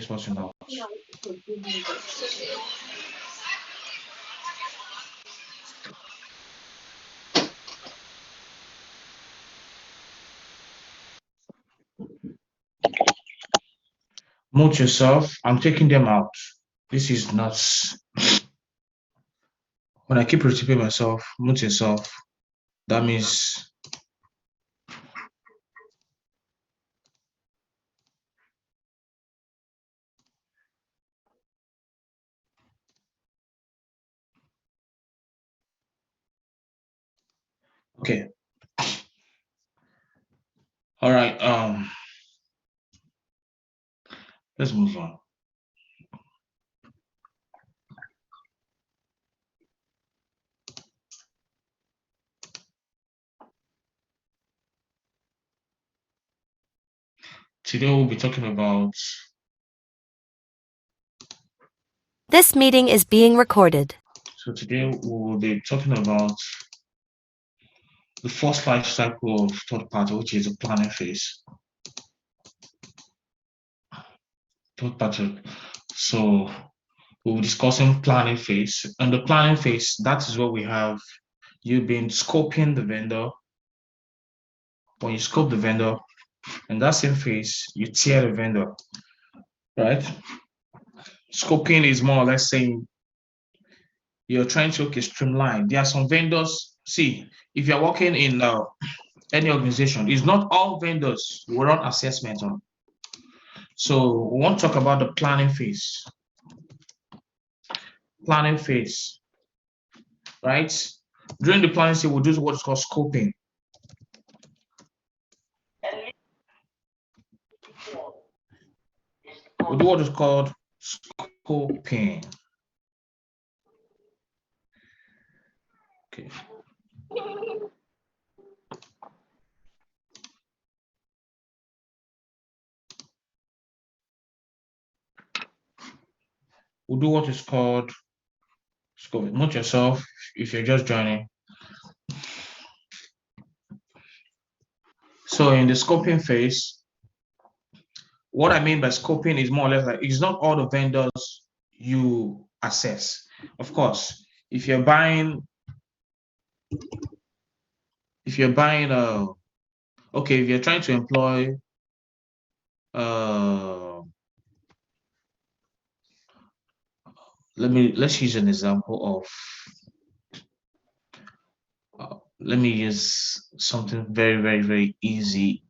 is what you know. Mute yourself. I'm taking them out. This is nuts. When I keep repeating myself, mute yourself. That means okay. All right. Let's move on. Today we'll be talking about. This meeting is being recorded. So today we will be talking about the first life cycle of third party, which is the planning phase. Third party. So we'll be discussing planning phase. And the planning phase, that is what we have. You've been scoping the vendor. When you scope the vendor, in that same phase, you tier the vendor, right? Scoping is more or less saying you're trying to streamline. There are some vendors. See, if you're working in any organization, it's not all vendors will run assessment on. So we want to talk about the planning phase. Planning phase, right? During the planning phase, we'll do what is called scoping. We'll do what is called scoping. Okay. We'll do what is called scoping. Note yourself if you're just joining. So in the scoping phase, what I mean by scoping is more or less like it's not all the vendors you assess. Of course, if you're buying if you're trying to employ let's use an example of let me use something very, very, very easy.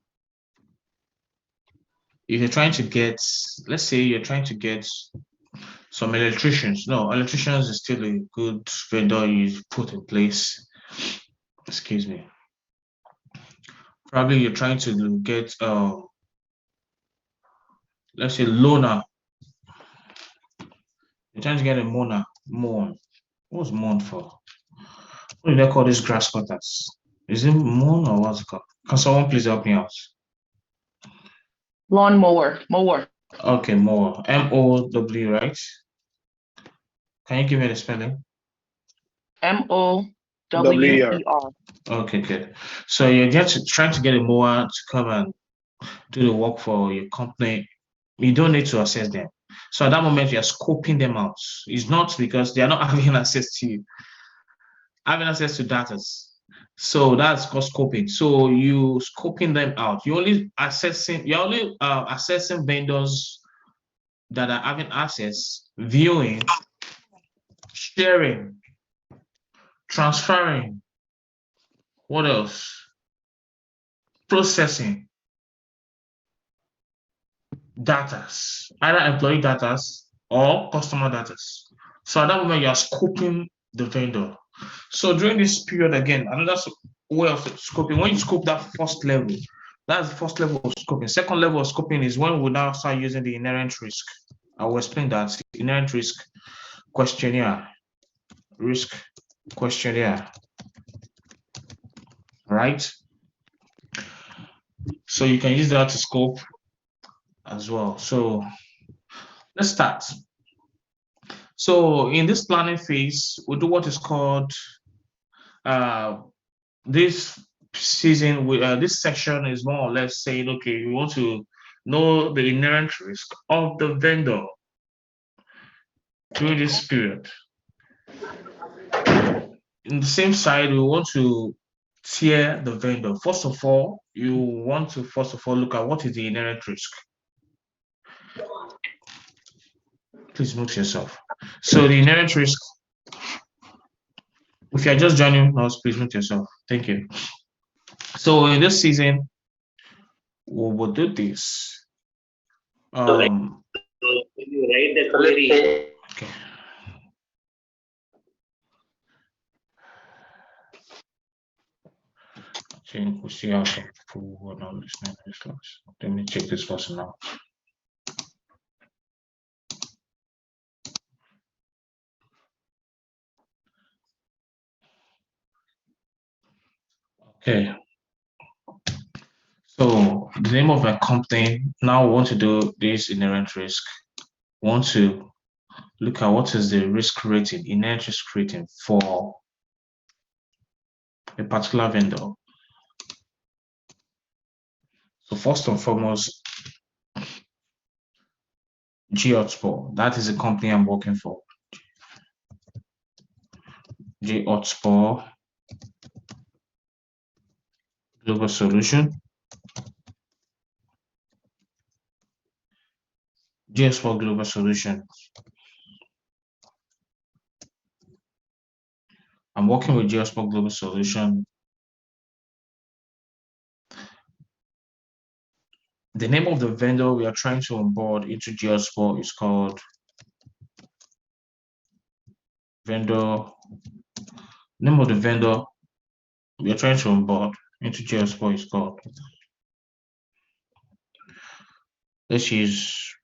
If you're trying to get, let's say you're trying to get some electricians. No, electricians is still a good vendor you put in place. Excuse me. Probably you're trying to get let's say loaner. You're trying to get a mown. What's mown for? What do they call these grass cutters? Is it mown or what's it called? Can someone please help me out? Lawn mower. Okay, mower. M-O-W, right? Can you give me the spelling? M-O-W-E-R. Okay, good. So you're trying to get a mower to come and do the work for your company. You don't need to assess them. So at that moment, you're scoping them out. It's not because they're not having access to you, having access to data. So that's called scoping. So you scoping them out. You're only assessing vendors that are having access, viewing, sharing, transferring. What else? Processing data, either employee data or customer data. So at that moment, you are scoping the vendor. So during this period, again, another way of scoping, when you scope that first level, that's the first level of scoping. Second level of scoping is when we now start using the inherent risk. I will explain that. Inherent risk questionnaire. Risk questionnaire. Right? So you can use that to scope as well. So let's start. So in this planning phase, we do what is called this season. This section is more or less saying, okay, we want to know the inherent risk of the vendor during this period. In the same side, we want to tier the vendor. First of all, you want to look at what is the inherent risk. Please mute yourself. So the inherent risk, if you're just joining us, please mute yourself. Thank you. So in this season, we will do this. When you write the query, Okay. I think we see how some people who are not listening to this class. Let me check this person now. Okay. So the name of my company, now we want to do this inherent risk. We want to look at what is the risk rating, inherent risk rating for a particular vendor. So first and foremost, G-Hotspur, that is the company I'm working for. G-Hotspur Global Solution. G-Hotspur Global Solution. I'm working with G-Hotspur Global Solution. The name of the vendor we are trying to onboard into G-Hotspur is called vendor. Name of the vendor we are trying to onboard into G-Hotspur is called. Let's use.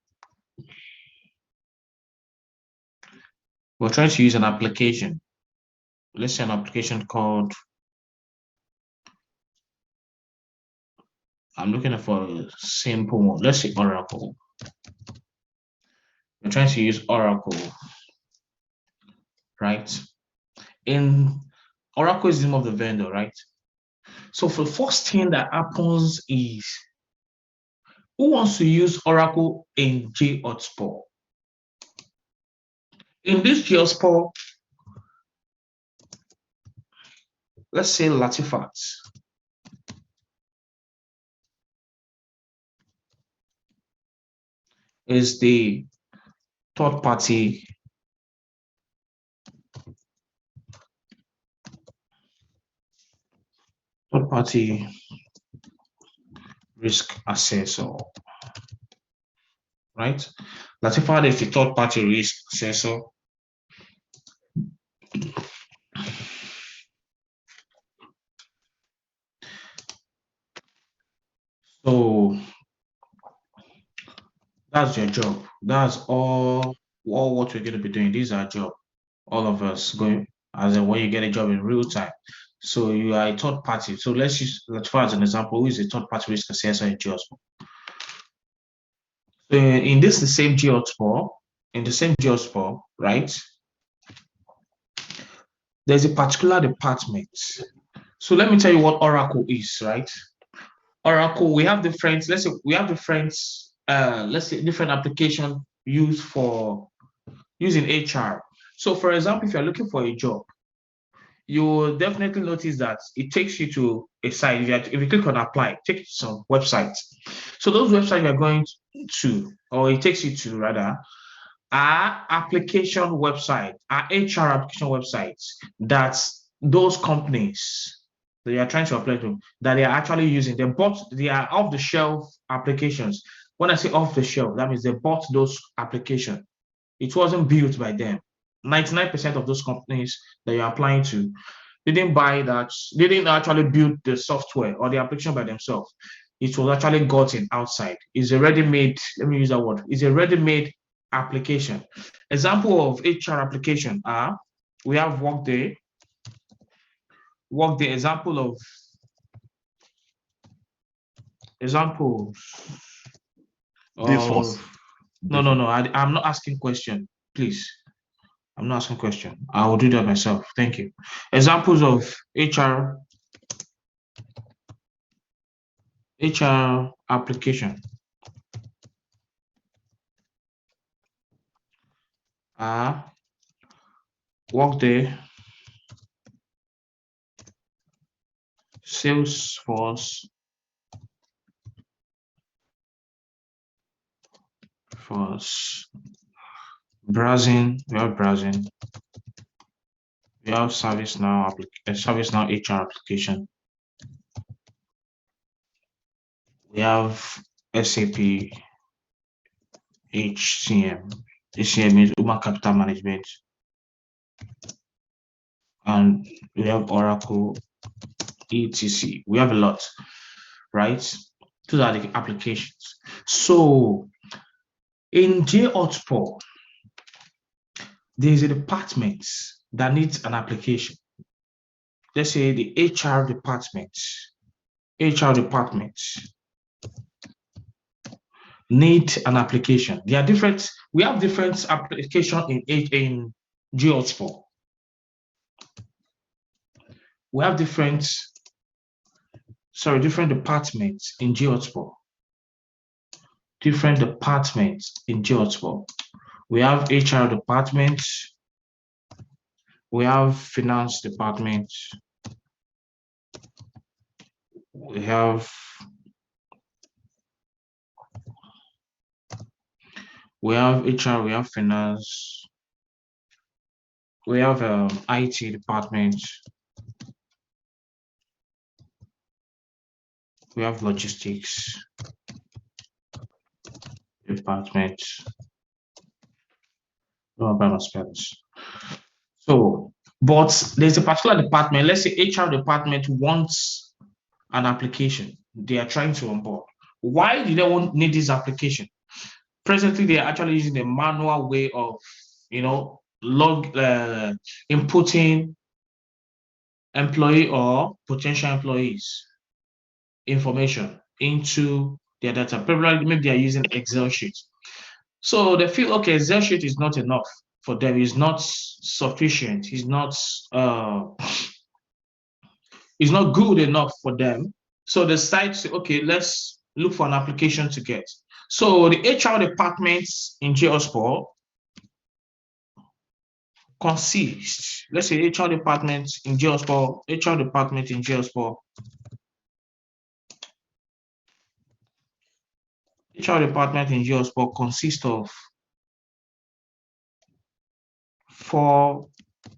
We're trying to use an application. Let's say an application called. I'm looking for a simple one. Let's say Oracle. We're trying to use Oracle, right? In Oracle is the name of the vendor, right? So for the first thing that happens is who wants to use Oracle in G-Hotspur? In this G-Hotspur, let's say Latifat. Is the third party risk assessor, right? Latifat is the third party risk assessor. So that's your job. That's all what we're going to be doing. This is our job. All of us going as a when you get a job in real time. So you are a third party. So let's use Latifat as an example. Who is a third party risk assessor in G-Hotspur? So in this the same G-Hotspur, right? There's a particular department. So let me tell you what Oracle is, right? Oracle, we have different, let's say we have different, different application used for using HR. So for example, if you're looking for a job, you will definitely notice that it takes you to a site. If you click on apply, it takes you to some websites. So those websites you're going to, or it takes you to rather, are application website, are HR application websites that those companies that you are trying to apply to, that they are actually using. They are off-the-shelf applications. When I say off-the-shelf, that means they bought those applications. It wasn't built by them. 99% of those companies that you're applying to didn't buy that, they didn't actually build the software or the application by themselves. It was actually gotten outside. It's a ready-made, let me use that word, it's a ready-made application. Example of HR application are, we have Workday, example of examples of, no, I'm not asking question, please. I'm not asking question. I will do that myself. Thank you. Examples of HR application. are Workday, Salesforce, browsing, we have ServiceNow HR application, we have SAP HCM. HCM means Human Capital Management, and we have Oracle, etc. We have a lot, right? Those are the applications. So in JHotspot, there is a department that needs an application. Let's say the HR department. Need an application. There are different. We have different applications in JHotspot. We have different departments in JHotspot. We have HR department. We have finance department. We have HR, we have finance, we have IT department, we have logistics department. So, but there's a particular department, let's say HR department wants an application. They are trying to onboard. Why do they need this application? Presently, they are actually using the manual way of, inputting employee or potential employees information into their data. Probably maybe they are using Excel sheet. So they feel, okay, Excel sheet is not enough for them. It's not sufficient. It's not good enough for them. So they decide to, okay, let's look for an application to get. So the HR departments in JHotspot consists, let's say HR department in JHotspot consists of 4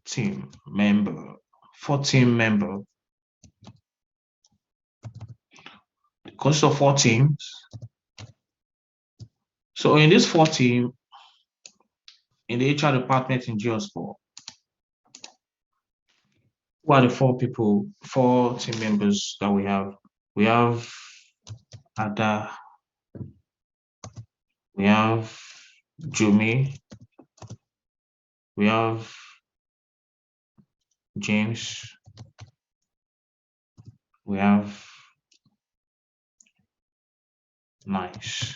team member. It consists of 4 teams. So in this 4 team, in the HR department in JHotspot, who are the 4 team members that we have? We have Ada, we have Jumi, we have James, we have Nice.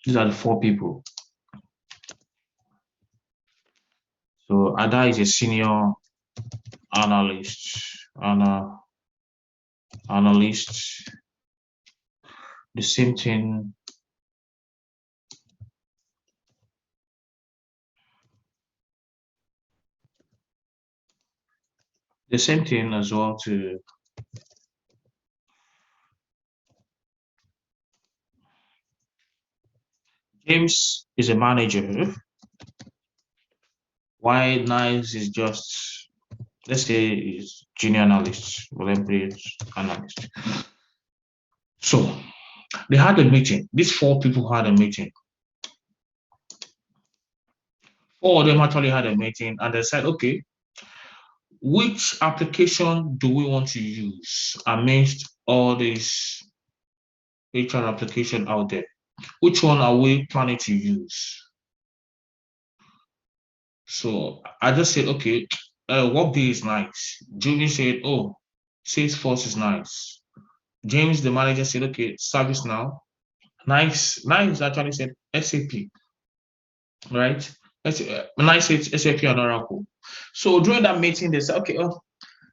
These are the 4 people. So Ada is a senior analyst. The same thing. The same thing as well to James is a manager. Why Nice is just, let's say, is junior analyst, analyst. So they had a meeting. These 4 people had a meeting. 4 of them actually had a meeting, and they said, okay, which application do we want to use amidst all these HR application out there? Which one are we planning to use? So I just said, okay, Workday is nice. Jimmy said, oh, Salesforce is nice. James, the manager, said, okay, ServiceNow. Nice actually said SAP, right? Nice said SAP and Oracle. So during that meeting, they said, okay,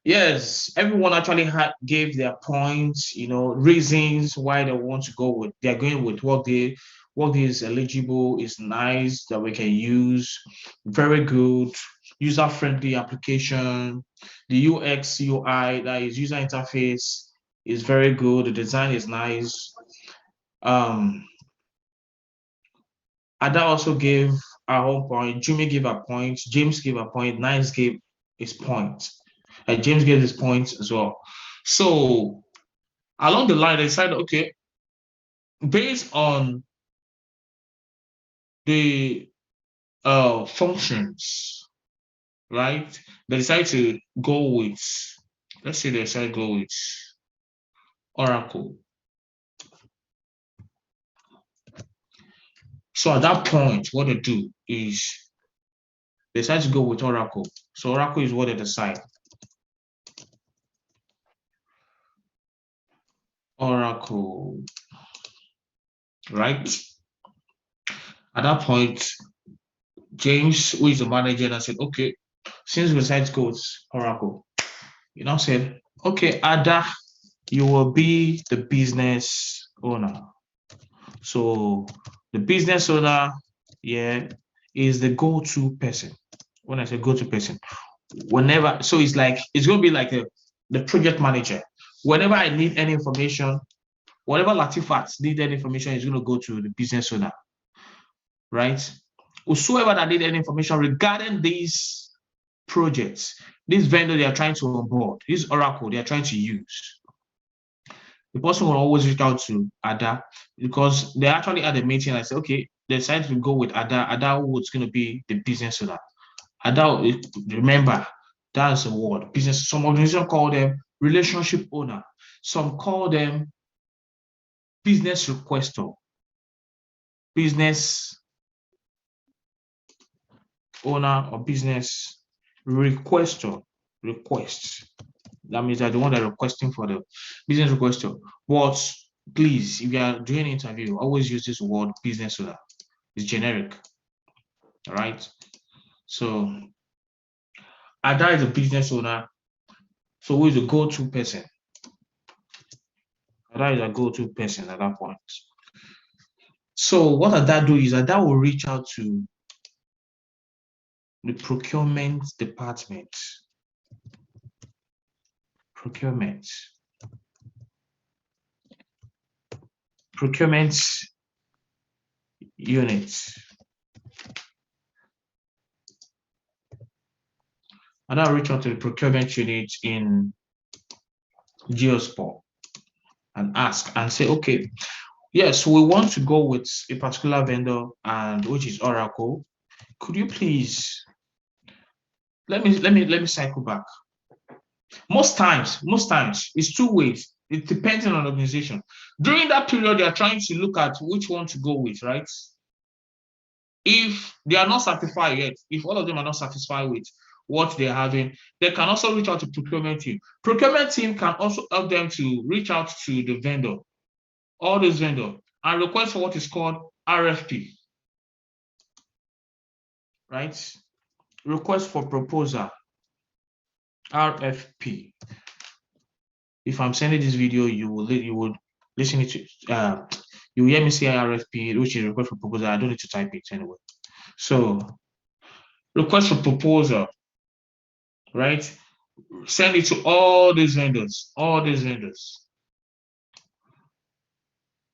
yes, everyone actually gave their points, reasons why they want to go with. They're going with Workday, what is eligible, is nice that we can use, very good, user-friendly application. The UX, UI, that is user interface, is very good. The design is nice. Ada also gave her own point. Jimmy gave a point. James gave a point. Nice gave his point. And James gave his point as well. So along the line, they decided, okay, based on the functions, right? They decided to go with, let's say they decided to go with Oracle. So at that point, what they do is they decide to go with Oracle. So Oracle is what they decide. Oracle, right? At that point, James, who is the manager, and I said, okay, since we decided to go with Oracle, you know, said, okay, Ada, you will be the business owner. So the business owner, yeah, is the go-to person. When I say go-to person, whenever, so it's like, it's going to be like the project manager. Whenever I need any information, whatever Latifat need any information, is going to go to the business owner, right? Whosoever that need any information regarding these projects, this vendor they are trying to onboard, this Oracle they are trying to use, the person will always reach out to Ada because they actually had a meeting. I said, okay, they decided to go with Ada. Ada was going to be the business owner. Ada, remember, that's a word. Business. Some organizations call them relationship owner. Some call them business requester. Business owner or business requester. Request. That means they're the one that are requesting for the business requester. But please, if you are doing an interview, always use this word business owner. It's generic. All right. So Ada is a business owner. So who is the go-to person? Ada is a go-to person at that point. So what Ada do is Ada will reach out to the procurement department. Procurement unit. And I'll reach out to the procurement unit in Geosport and ask and say, okay, yes, we want to go with a particular vendor and which is Oracle. Could you please let me cycle back. Most times, it's two ways. It depends on an organization. During that period, they are trying to look at which one to go with, right? If they are not satisfied yet, if all of them are not satisfied with what they're having, they can also reach out to procurement team. Procurement team can also help them to reach out to the vendor, all those vendors, and request for what is called RFP, right? Request for proposal, RFP. If I'm sending this video, you will listen to you will hear me say RFP, which is request for proposal. I don't need to type it anyway. So request for proposal, right? Send it to all these vendors,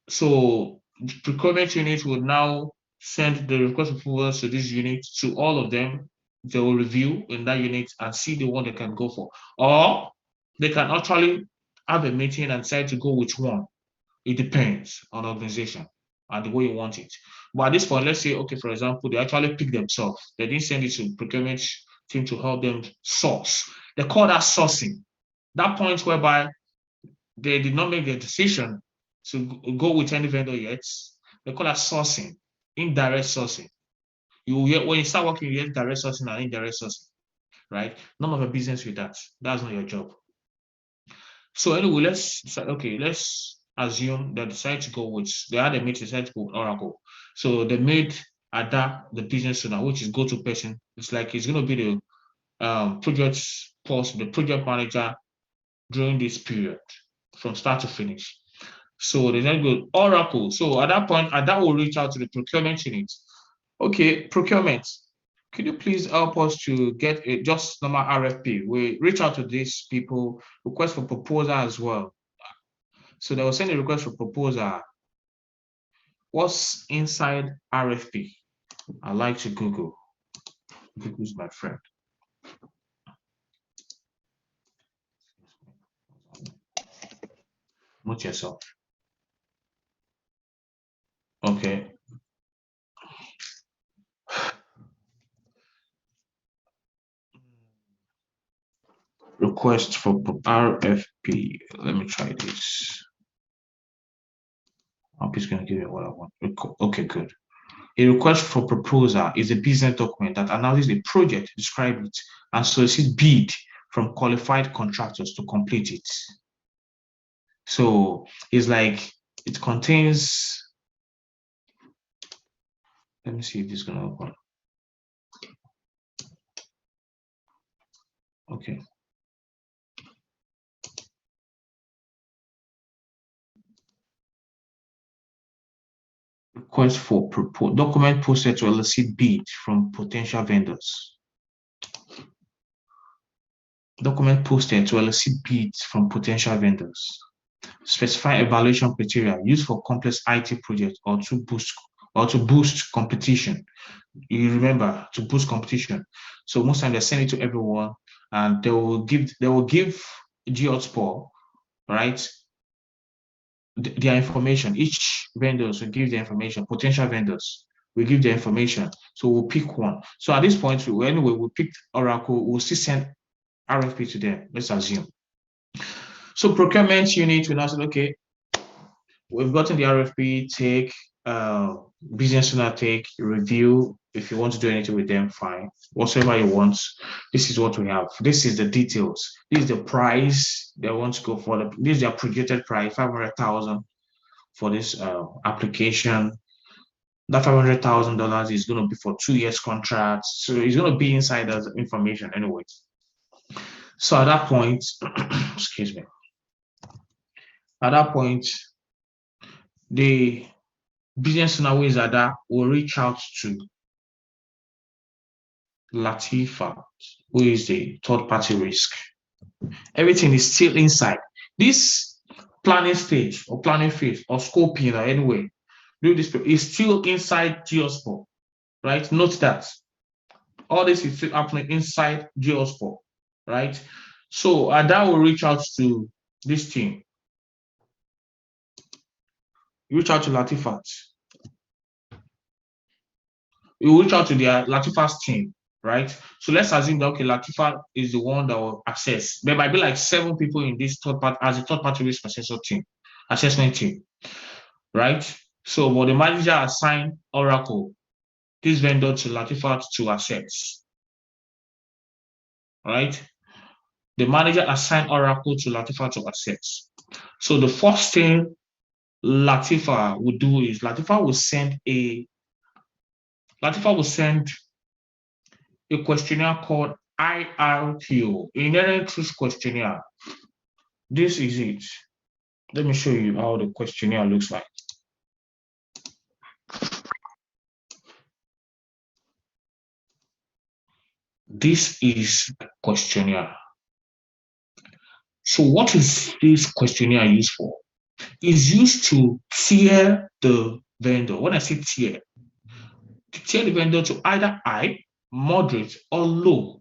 So the procurement unit will now send the request for proposals to this unit, to all of them. They will review in that unit and see the one they can go for. Or they can actually have a meeting and decide to go with one. It depends on the organization and the way you want it. But at this point, let's say, okay, for example, they actually pick themselves. They didn't send it to procurement team to help them source. They call that sourcing. That point whereby they did not make their decision to go with any vendor yet. They call that sourcing, indirect sourcing. When you start working, you get direct sourcing and indirect sourcing, right? None of your business with that. That's not your job. So anyway, let's assume they decide to go with, they had a meeting, decide to go with Oracle. So they made Ada the business owner, which is go-to person. It's like it's going to be the project post, the project manager during this period from start to finish. So they then go Oracle. So at that point, at that will reach out to the procurement unit. Okay, procurement. Could you please help us to get a just normal RFP? We reach out to these people, request for proposal as well. So they will send a request for proposal. What's inside RFP? I like to Google. Google's my friend. Mute yourself. Okay. Request for RFP. Let me try this. I hope it's going to give me what I want. Okay, good. A request for proposal is a business document that announces a project, describes it, and solicits bid from qualified contractors to complete it. So it's like it contains. Let me see if this is going to open. Okay. Request for document posted to elicit bid from potential vendors. Document posted to elicit bids from potential vendors. Specify evaluation criteria used for complex IT projects or to boost competition. You remember, to boost competition. So most times they send it to everyone, and they will give Geotspor, right, their information. Each vendors will give their information. Potential vendors will give their information. So we'll pick one. So at this point, anyway, we picked Oracle. We'll still send RFP to them. Let's assume. So procurement unit will now say, okay, we've gotten the RFP, take business owner, take review. If you want to do anything with them, fine. Whatever you want. This is what we have. This is the details. This is the price they want to go for. This is their projected price, 500,000 for this application. That $500,000 is going to be for 2 years contract. So it's going to be inside as information anyway. So at that point, excuse me. At that point, the business owner who is at that will reach out to Latifa, who is the third party risk. Everything is still inside. This planning stage or planning phase or scoping or anyway, do this is still inside Geospor, right? Note that all this is still happening inside Geospor, right? So that will reach out to this team. You reach out to Latifat. You reach out to their Latifa's team, right? So let's assume that okay, Latifa is the one that will assess. There might be like 7 people in this third part as a third party risk assessment team, right? So but the manager assigned Oracle, this vendor to Latifa to assess. Right? The manager assigned Oracle to Latifa to assess. So the first thing Latifa would do is Latifa will send a questionnaire called IRQ, Inherent Truth Questionnaire. This is it. Let me show you how the questionnaire looks like. This is the questionnaire. So what is this questionnaire used for? It's used to tier the vendor. When I say tier, to tier the vendor to either high, moderate, or low.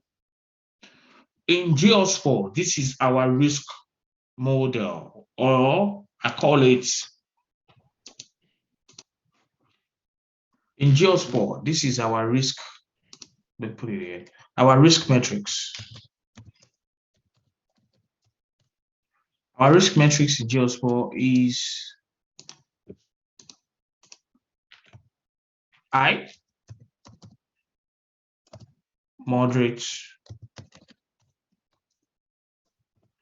In Geospor, this is our risk model, or I call it in Geospor, this is our risk. Let me put it here. Our risk metrics. Our risk metrics in Geospor is high, moderate,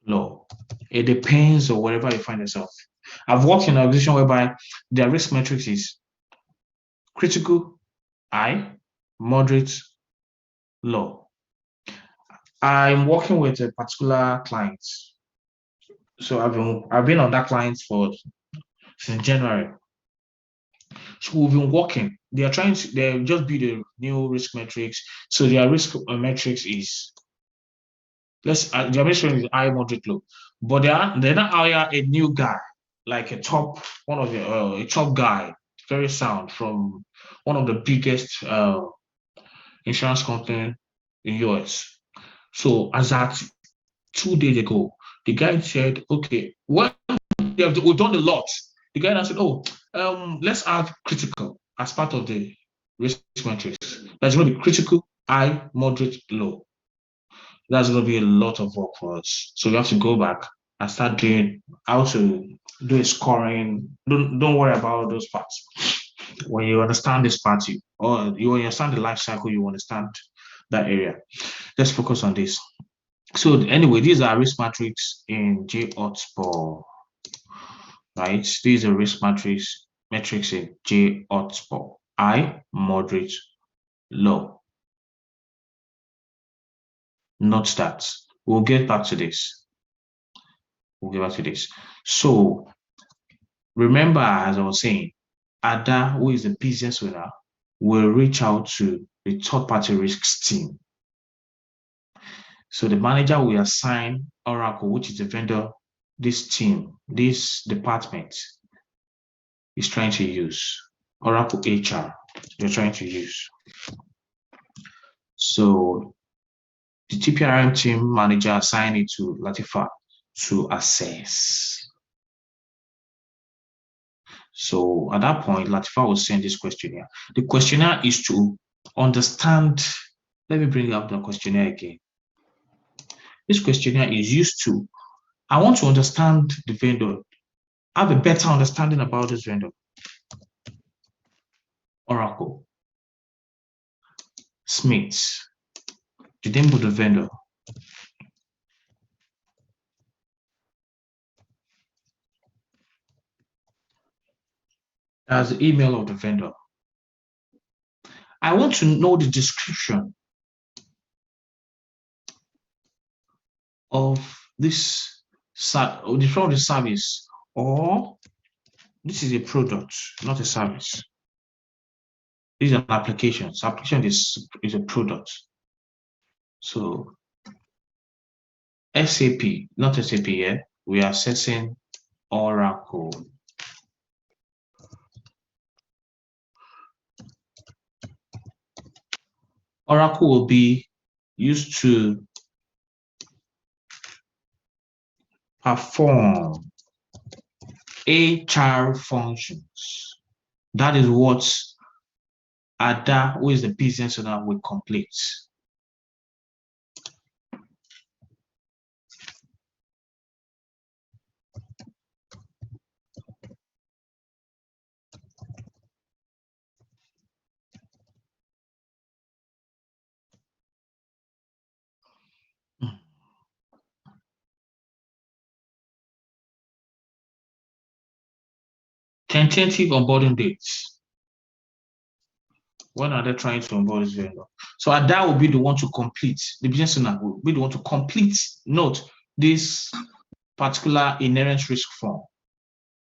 low. It depends on wherever you find yourself. I've worked in an organization whereby their risk metrics is critical, high, moderate, low. I'm working with a particular client. So I've been on that client for since January. So we've been working. They just build a new risk metrics. So their risk metrics is their mission is high, moderate, low. But they're not hire a new guy, like a top guy, very sound from one of the biggest insurance company in US. So as at 2 days ago, the guy said, okay, we've done a lot. The guy now said, oh, let's add critical as part of the risk matrix. That's going to be critical, high, moderate, low. That's going to be a lot of work for us. So we have to go back and start doing how to do a scoring. Don't worry about those parts. When you understand this part, when you understand the life cycle, you understand that area. Let's focus on this. So anyway, these are risk matrix in JHotspur, right? These are risk metrics in JHotspur. High, moderate, low. Note that. We'll get back to this. So remember, as I was saying, Ada, who is the business owner, will reach out to the third-party risks team. So the manager will assign Oracle, which is the vendor, this team, this department is trying to use. Oracle HR, they're trying to use. So the TPRM team manager assigned it to Latifa to assess. So at that point, Latifa will send this questionnaire. The questionnaire is to understand. Let me bring up the questionnaire again. This questionnaire is used to, I want to understand the vendor, have a better understanding about this vendor. Oracle, Smith, the name of the vendor. As the email of the vendor. I want to know the description of this from the service, or this is a product, not a service. These are applications. Application is a product. So SAP, not SAP here. We are assessing Oracle. Oracle will be used to perform HR functions. That is what Ada, who is the business owner, will complete. Tentative onboarding dates. When are they trying to onboard this vendor? So Ada will be the one to complete, the business owner will be the one to complete, note, this particular inherent risk form,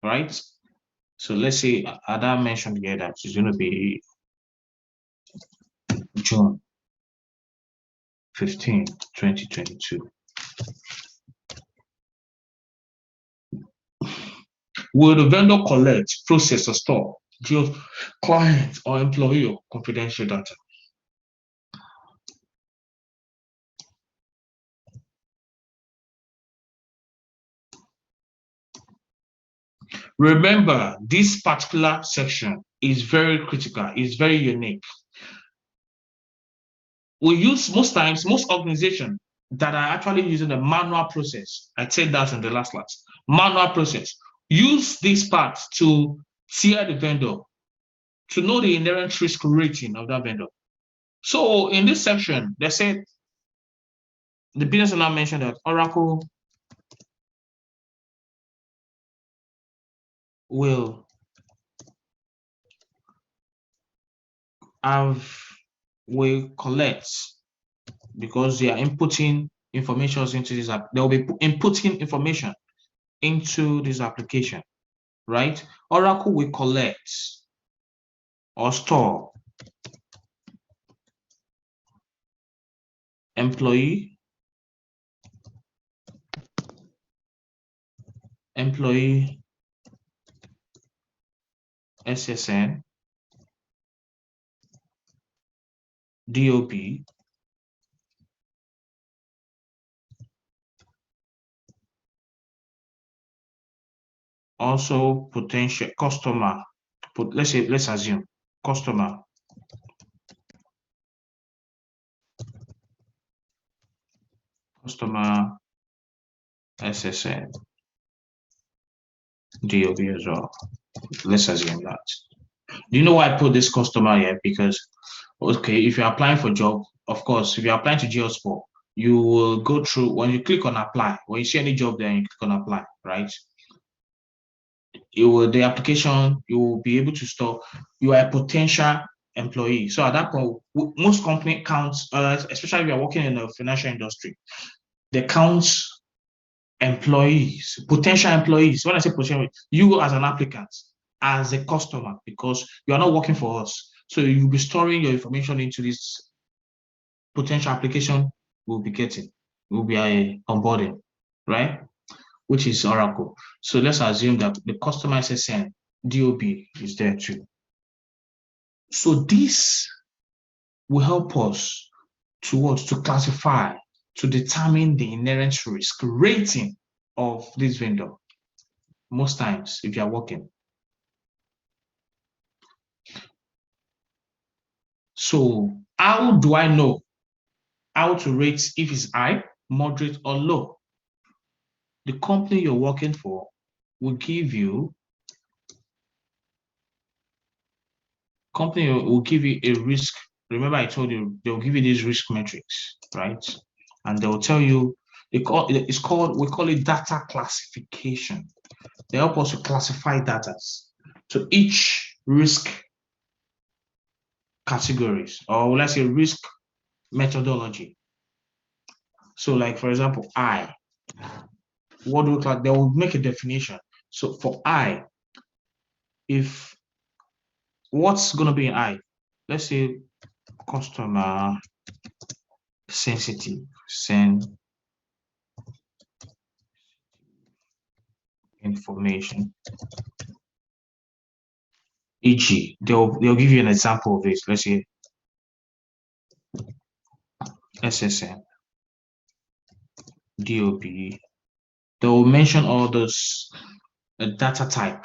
right? So let's say Ada mentioned here that it's going to be June 15, 2022. Will the vendor collect, process, or store your client or employee or confidential data? Remember, this particular section is very critical, it's very unique. We use most organizations that are actually using the manual process. I said that in the last class. Manual process. Use this part to tier the vendor, to know the inherent risk rating of that vendor. So in this section, they said the business owner mentioned that Oracle will collect, because they are inputting information into this app. They will be inputting information into this application. right? Oracle will collect or store employee SSN, DOP, also potential customer. Let's assume customer SSN, DOP as well. Let's assume that. Do you know why I put this customer here? Because, okay, if you're applying for a job, of course, if you're applying to Geosport, you will go through, when you click on apply, when you see any job there, you click on apply, right? The application, you will be able to store, you are a potential employee. So at that point, most company counts, especially if you're working in the financial industry, they count employees, potential employees. When I say potential, you as an applicant, as a customer, because you are not working for us. So you'll be storing your information into this potential application we'll be getting. We'll be onboarding, right? Which is Oracle. So let's assume that the customer SSN DOB is there too. So this will help us to classify, to determine the inherent risk rating of this vendor. Most times, if you are working. So how do I know how to rate if it's high, moderate, or low? The company you're working for will give you a risk. Remember, I told you they'll give you these risk metrics, right? And they'll tell you we call it data classification. They help us to classify data to each risk categories, or let's say risk methodology. So, like for example, what do they will make a definition. So for if what's going to be an let's say customer sensitive information, e.g. they'll give you an example of this. Let's say SSN, DOP. They'll mention all those data type,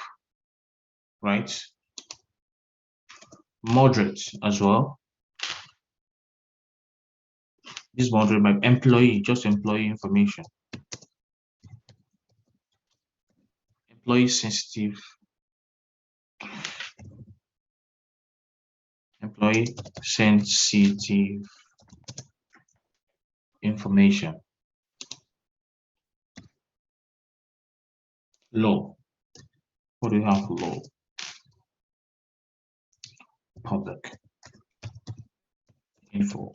right? Moderate as well. This moderate by employee, just employee information. Employee sensitive information. Low. What do you have for low? Public info.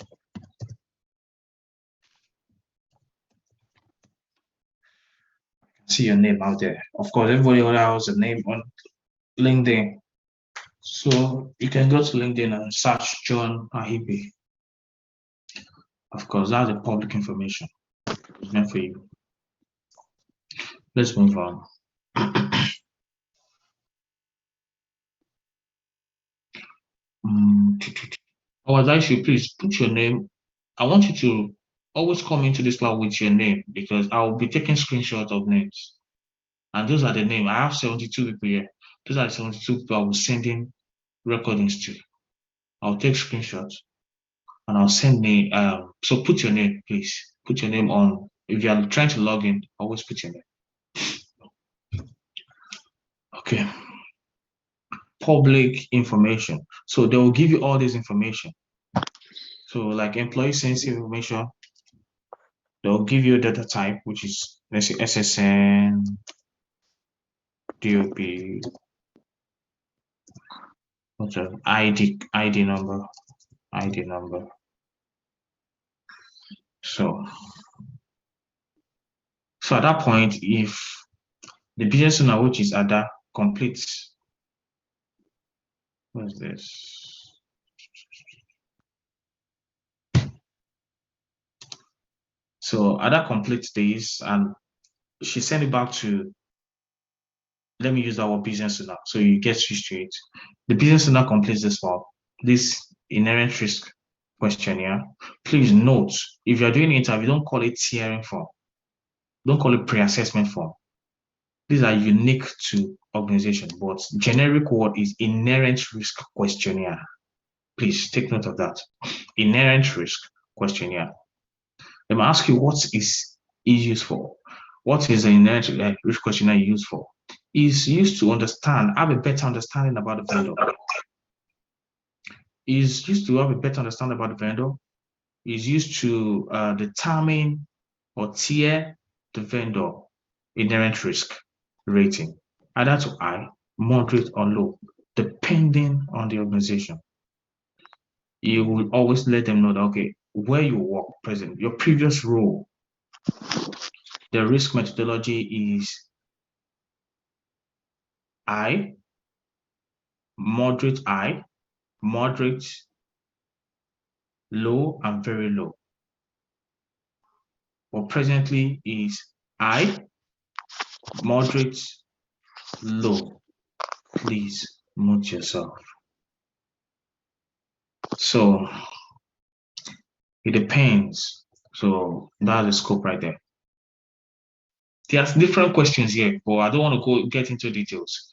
See your name out there. Of course, everybody else has a name on LinkedIn. So you can go to LinkedIn and search John Ahibe. Of course, that's the public information. It's meant for you. Let's move on. I would advise you, please put your name. I want you to always come into this cloud with your name, because I'll be taking screenshots of names. And those are the names. I have 72 people here. Those are the 72 people I was sending recordings to. I'll take screenshots and I'll send name. So put your name, please. Put your name on. If you are trying to log in, always put your name. Okay. Public information. So they will give you all this information. So like employee sensitive information, they'll give you a data type, which is, let's say, SSN, DOP, what's an ID number. So at that point, if the business owner, which is Ada, complete. What is this? So Ada completes this and she sent it back to, let me use our business owner so you get used to it. The business owner completes this form, this inherent risk questionnaire. Please note, if you're doing an interview, don't call it tiering form. Don't call it pre-assessment form. These are unique to organization, but generic word is inherent risk questionnaire. Please take note of that. Inherent risk questionnaire. Let me ask you, what is it used for? What is the inherent risk questionnaire used for? It's used to understand, have a better understanding about the vendor. Is used to have a better understanding about the vendor. Is used to determine or tier the vendor inherent risk rating, either to high, moderate, or low, depending on the organization. You will always let them know that, okay, where you work present, your previous role, the risk methodology is high, moderate, low, and very low. But presently is high, moderate, low. Please mute yourself. So it depends. So that's the scope right there. There's different questions here, but I don't want to get into details.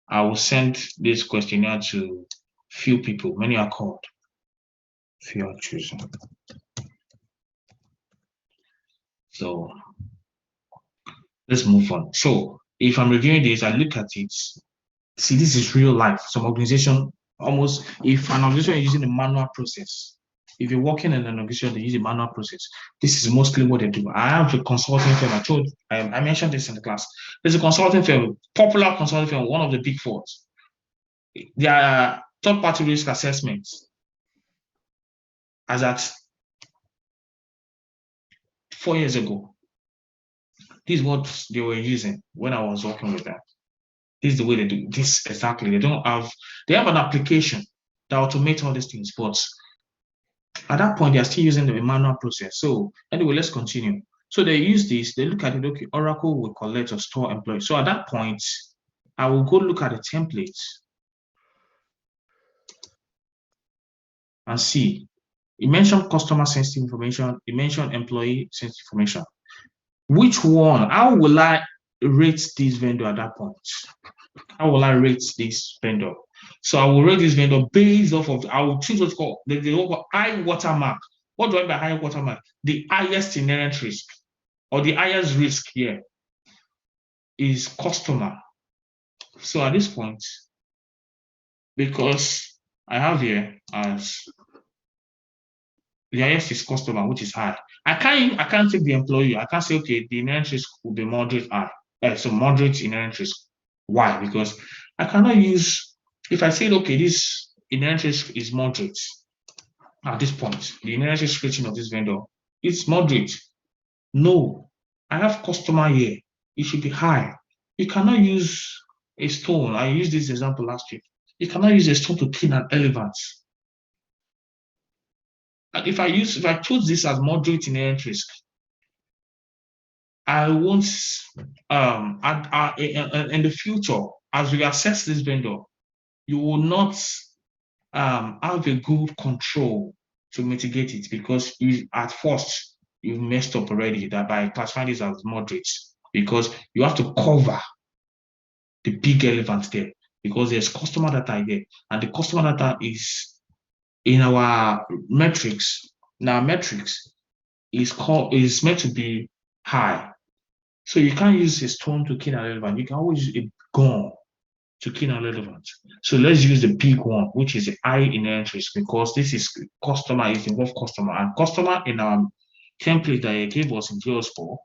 I will send this questionnaire to few people. Many are called. Few are chosen. So let's move on. So if I'm reviewing this, I look at it. See, this is real life. Some organization almost, if an organization is using a manual process, if you're working in an organization, they use a manual process. This is mostly what they do. I have a consulting firm. I mentioned this in the class. There's a consulting firm, popular consulting firm, one of the big fours. Their third-party risk assessments as at 4 years ago. This is what they were using when I was working with them. This is the way they do this exactly. They have an application that automates all these things, but at that point, they are still using the manual process. So anyway, let's continue. So they use this, they look at it, okay, Oracle will collect or store employees. So at that point, I will go look at the templates and see. It mentioned customer sensitive information, it mentioned employee sensitive information. Which one? How will I rate this vendor at that point? How will I rate this vendor? So I will rate this vendor based off of, I will choose what's called the high watermark. What do I mean by high watermark? The highest inherent risk or the highest risk here is customer. So at this point, because I have here as the highest is customer, which is high. I can't take the employee. I can't say, okay, the inherent risk will be moderate high. So moderate inherent risk. Why? Because I cannot use, if I say, okay, this inherent risk is moderate at this point, the inherent risk rating of this vendor, it's moderate. No, I have customer here. It should be high. You cannot use a stone. I used this example last week. You cannot use a stone to clean an elephant. And if I choose this as moderate inherent risk, I won't in the future, as we assess this vendor, you will not have a good control to mitigate it because at first you've messed up already that by classifying this as moderate because you have to cover the big elephant there because there's customer data there and the customer data is in our metrics. Now metrics is meant to be high. So you can't use a stone to kill an elephant. You can always use a gun to kill an elephant. So let's use the big one, which is the high inherent risk, because this is customer, it involves customer. And customer in our template that it gave us in GeoSpore,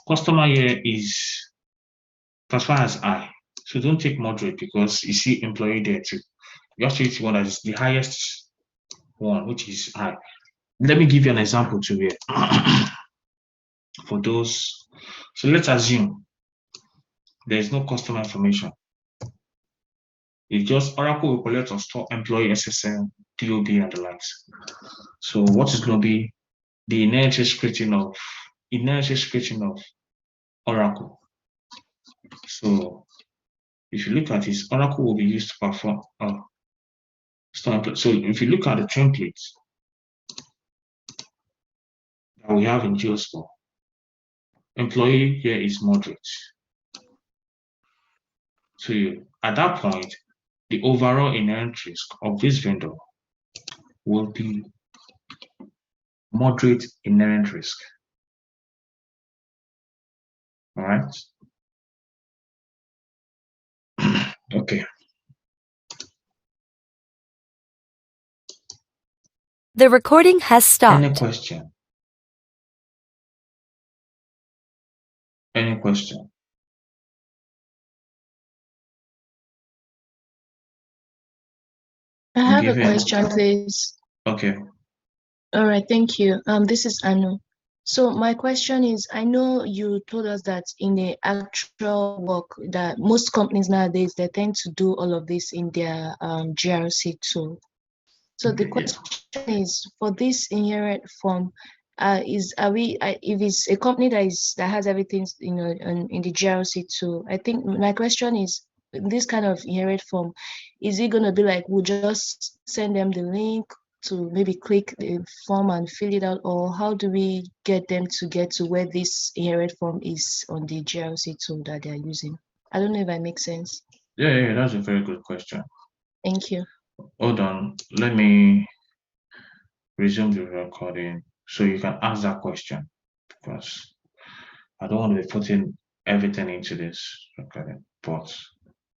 customer here is classified as high. So don't take moderate because you see employee there too. You have to use one that is the highest one, which is high. Let me give you an example to here. For those, so let's assume There is no customer information. It's just Oracle will collect or store employee SSN, DOB, and the likes. So what is going to be the inherent scripting of Oracle? So if you look at this, Oracle will be used to perform store. So if you look at the templates that we have in Geospore, employee here is moderate. So at that point, the overall inherent risk of this vendor will be moderate inherent risk. All right. Okay. The recording has stopped. Any question? Any question? I have a question, please. Okay. All right, thank you. This is Anu. So my question is, I know you told us that in the actual work that most companies nowadays, they tend to do all of this in their GRC tool. So the question is, for this inherent form, if it's a company that has everything in the GRC tool, I think my question is, this kind of inherent form, is it going to be like we'll just send them the link to maybe click the form and fill it out, or how do we get them to get to where this inherent form is on the GRC tool that they're using? I don't know if that makes sense. Yeah, that's a very good question. Thank you. Hold on, let me resume the recording so you can ask that question, because I don't want to be putting everything into this recording. But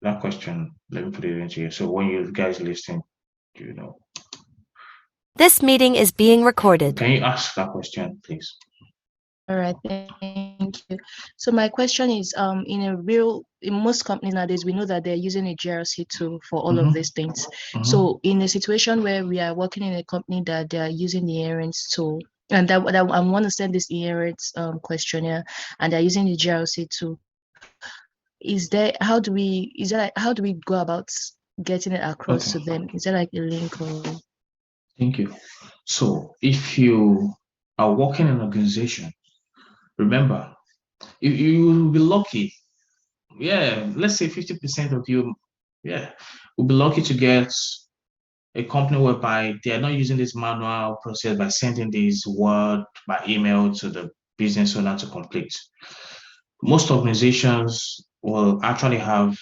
that question, let me put it into here. So when you guys listen, you know. This meeting is being recorded. Can you ask that question, please? All right, thank you. So my question is, in most companies nowadays, we know that they're using a GRC tool for all of these things. So in a situation where we are working in a company that they are using the inherent tool, and that I want to send this inherent questionnaire, and they're using the GRC tool, how do we go about getting it across to them? Is there like a link or? Thank you. So if you are working in an organization, remember, you will be lucky. Yeah, let's say 50% of you, will be lucky to get a company whereby they are not using this manual process by sending this word by email to the business owner to complete. Most organizations will actually have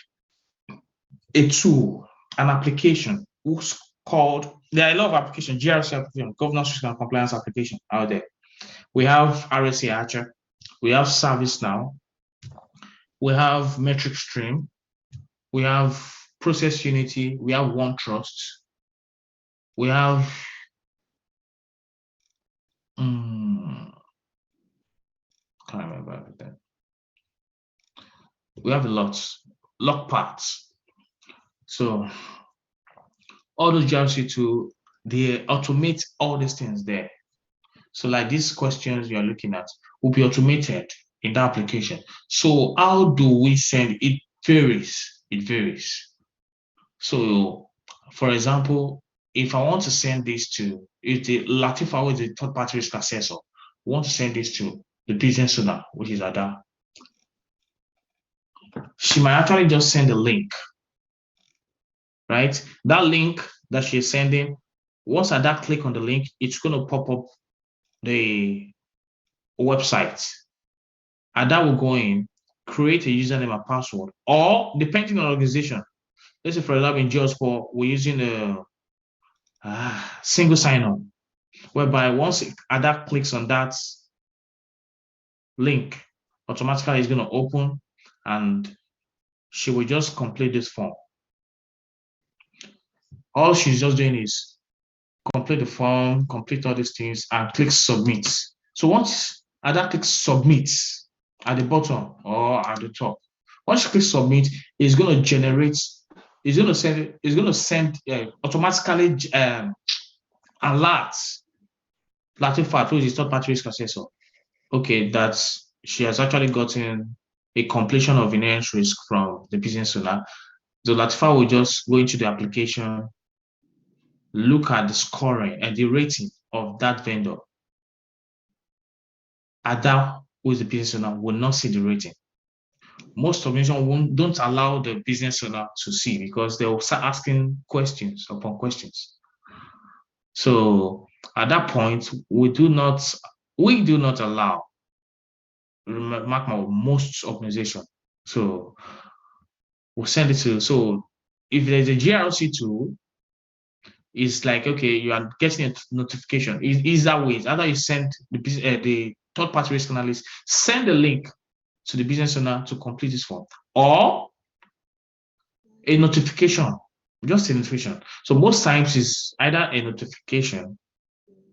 a tool, an application who's called, there are a lot of applications, GRC application, governance risk and compliance application out there. We have RSA Archer, we have ServiceNow, we have Metric Stream, we have Process Unity, we have OneTrust, we have can't remember everything. We have a lot, lock parts. So all those GRC tools, they automate all these things there. So like these questions you're looking at will be automated in that application. So how do we send it? Varies. It varies. So for example, if I want to send this to, if the Latifa is a third-party risk assessor, want to send this to the business owner, which is Ada, she might actually just send a link, right? That link that she's sending, once Ada click on the link, it's going to pop up the website. Ada will go in, create a username and password, or depending on the organization. Let's say, for example, in Geospore, we're using a single sign-on, whereby once Ada clicks on that link, automatically it's going to open and she will just complete this form. All she's just doing is complete the form, complete all these things, and click submit. So once Ada clicks submit at the bottom or at the top, once you click submit, it's going to generate, it's going to send automatically alerts Latin which is third party risk assessor. Okay, that she has actually gotten a completion of inherent risk from the business owner, the Latifa will just go into the application, look at the scoring and the rating of that vendor. Ada, who is the business owner, will not see the rating. Most organizations don't allow the business owner to see because they will start asking questions upon questions. So at that point, we do not allow, mark my most organization. So we'll send it to, so if there's a GRC tool, it's like, okay, you are getting a notification. It's that way. Either you send the third-party risk analyst, send a link to the business owner to complete this form, or a notification, just a notification. So most times it's either a notification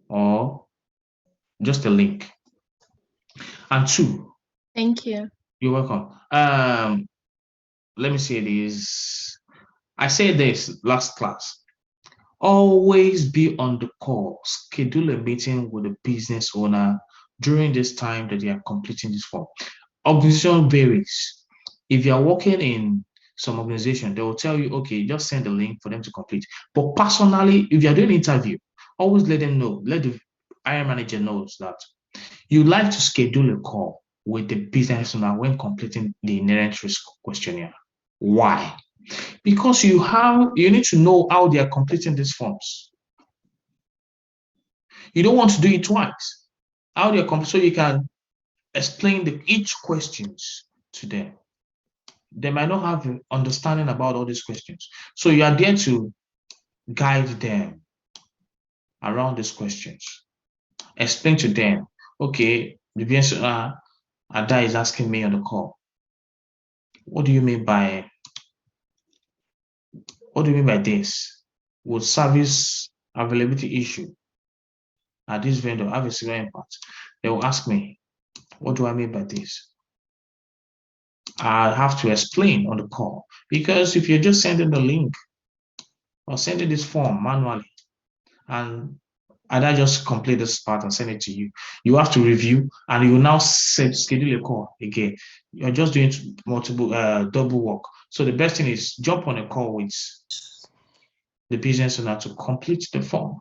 or just a link. And two. Thank you. You're welcome. Let me say this. I said this last class. Always be on the call. Schedule a meeting with the business owner during this time that they are completing this form. Organization varies. If you are working in some organization, they will tell you, okay, just send the link for them to complete. But personally, if you are doing an interview, always let them know, let the hiring manager knows that you like to schedule a call with the business owner when completing the inherent risk questionnaire. Why? Because you need to know how they are completing these forms. You don't want to do it twice. How they are completing, so you can explain each questions to them. They might not have an understanding about all these questions. So you are there to guide them around these questions. Explain to them, okay, the business owner, Ada is asking me on the call, what do you mean by this? Would service availability issue at this vendor have a severe impact? They will ask me, what do I mean by this? I have to explain on the call, because if you're just sending the link or sending this form manually and I just complete this part and send it to you, you have to review and you now schedule a call again. You're just doing multiple double work. So the best thing is jump on a call with the business owner to complete the form.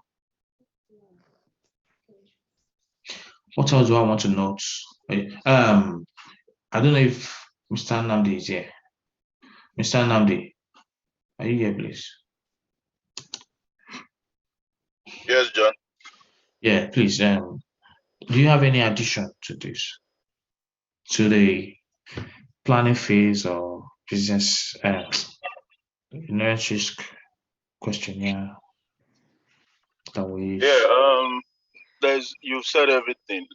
What else do I want to note? I don't know if Mr. Namdi is here. Mr. Namdi, are you here, please? Yes, John. Yeah, please. Do you have any addition to this, to the planning phase or business inherent risk questionnaire that we use? Yeah. You've said everything.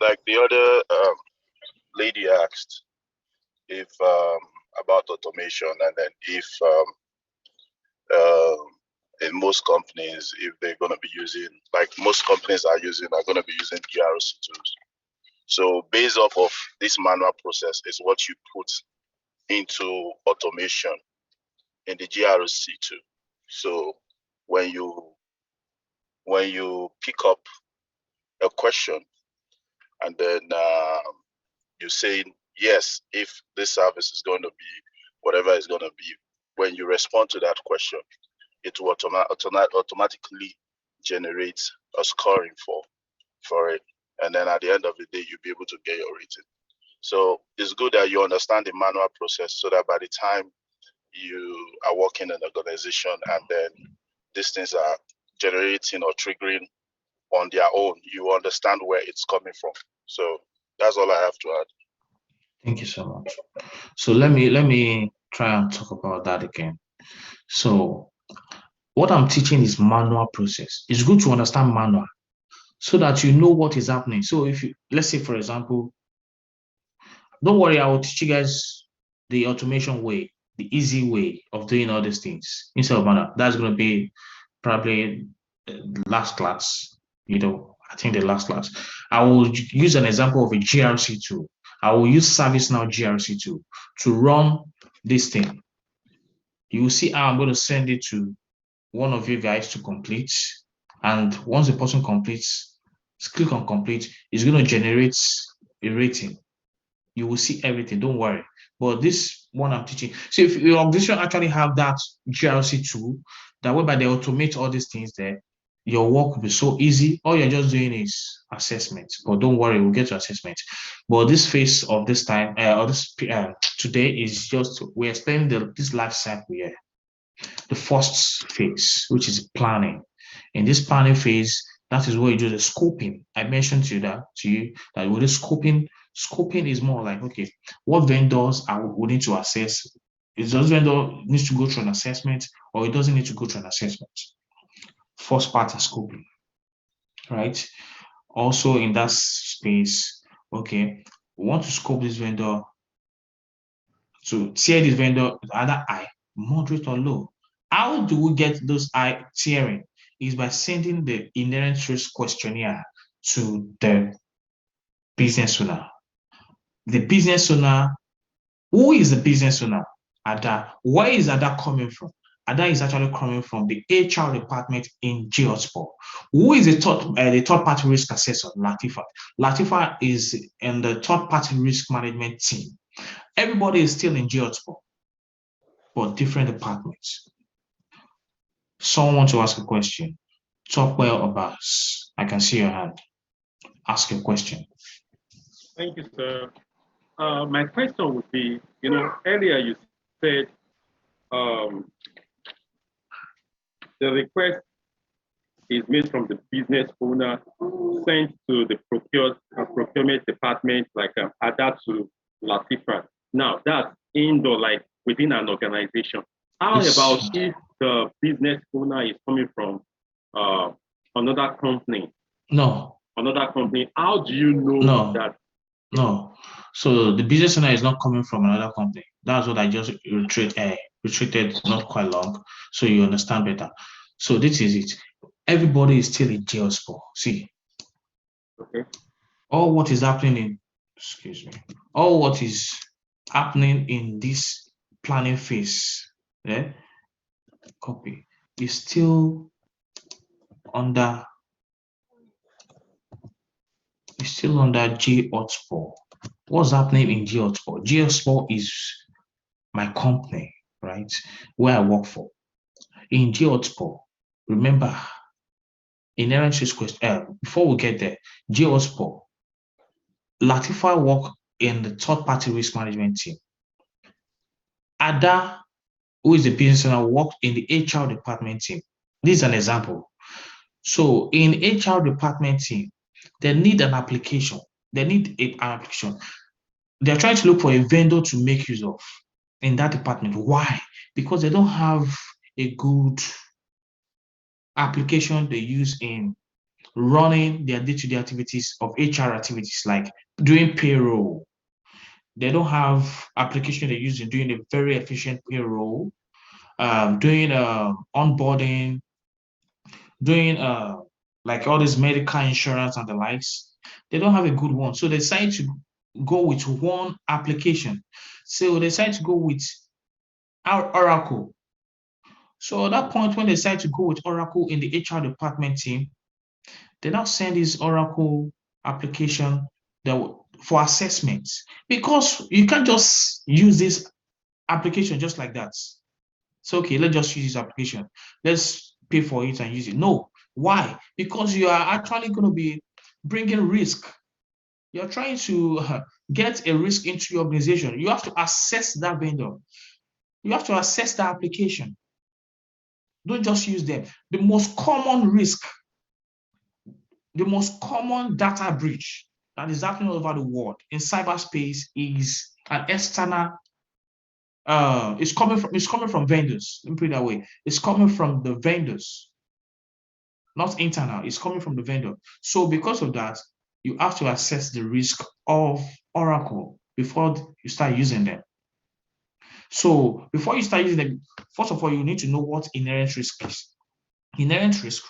Like the other lady asked if about automation, and then if in most companies, if they're going to be using, like most companies are going to be using GRC tools. So based off of this manual process is what you put into automation in the GRC tool. So when you pick up a question and then you say yes, if this service is going to be whatever it's going to be, when you respond to that question, it will automatically generate a scoring for it, and then at the end of the day you'll be able to get your rating. So it's good that you understand the manual process, so that by the time you are working in an organization and then these things are generating or triggering on their own, you understand where it's coming from. So that's all I have to add. Thank you so much. So let me try and talk about that again. So what I'm teaching is manual process. It's good to understand manual so that you know what is happening. So if you, let's say for example, don't worry, I will teach you guys the automation way, the easy way of doing all these things instead of manual. That's going to be probably last class, I think the last class. I will use an example of a GRC tool. I will use ServiceNow GRC tool to run this thing. You will see how I'm going to send it to one of you guys to complete. And once the person completes, click on complete, it's going to generate a rating. You will see everything. Don't worry. But this one I'm teaching. So if your organization actually have that GRC tool, that whereby they automate all these things there, your work will be so easy. All you're just doing is assessment. But don't worry, we'll get to assessment. But this phase of this time, or this today is just we're explaining this life cycle here. The first phase, which is planning. In this planning phase, that is where you do the scoping. I mentioned to you that with the scoping is more like, okay, what vendors are we need to assess? Is those vendor needs to go through an assessment or it doesn't need to go through an assessment? First part is scoping, right? Also in that space, okay, we want to scope this vendor to tier this vendor either high, moderate, or low. How do we get those high tiering? Is by sending the inherent risk questionnaire to the business owner. The business owner, who is the business owner? Ada. Where is Ada coming from? Ada is actually coming from the HR department in Geosport. Who is the third party risk assessor? Latifa. Latifa is in the third party risk management team. Everybody is still in Geosport, but different departments. Someone wants to ask a question. Talk well or Abbas. I can see your hand. Ask your question. Thank you, sir. My question would be, earlier you said the request is made from the business owner, sent to the procurement department, like ADA to Latifa. Now, that's indoor, like within an organization. How about if the business owner is coming from another company? No. Another company. How do you know that? No. So the business owner is not coming from another company. That's what I just retreated not quite long, so you understand better. So this is it. Everybody is still in Geosport. See. Okay. All what is happening all what is happening in this planning phase, copy, is still under Geosport. What's happening in Geosport? Geosport is my company, right? Where I work for. In Geosport, remember, inherent risk question. Before we get there, Geosport, Latifa work in the third-party risk management team. Ada, who is the business owner, worked in the HR department team. This is an example. So in HR department team, they need an application. They need an application. They're trying to look for a vendor to make use of in that department. Why? Because they don't have a good application they use in running their day-to-day activities of HR activities, like doing payroll. They don't have application they use in doing a very efficient payroll, doing onboarding, doing like all this medical insurance and the likes. They don't have a good one. So they decide to go with one application. So they decide to go with Oracle. So at that point, when they decide to go with Oracle in the HR department team, they now send this Oracle application for assessments, because you can't just use this application just like that. So, okay, let's just use this application. Let's pay for it and use it. No. Why? Because you are actually going to be bringing risk. You're trying to get a risk into your organization. You have to assess that vendor. You have to assess the application. Don't just use them. The most common risk, the most common data breach that is happening all over the world in cyberspace is an external. It's coming from vendors. Let me put it that way. It's coming from the vendors, not internal. It's coming from the vendor. So because of that, you have to assess the risk of Oracle before you start using them. So before you start using them, first of all, you need to know what inherent risk is. Inherent risk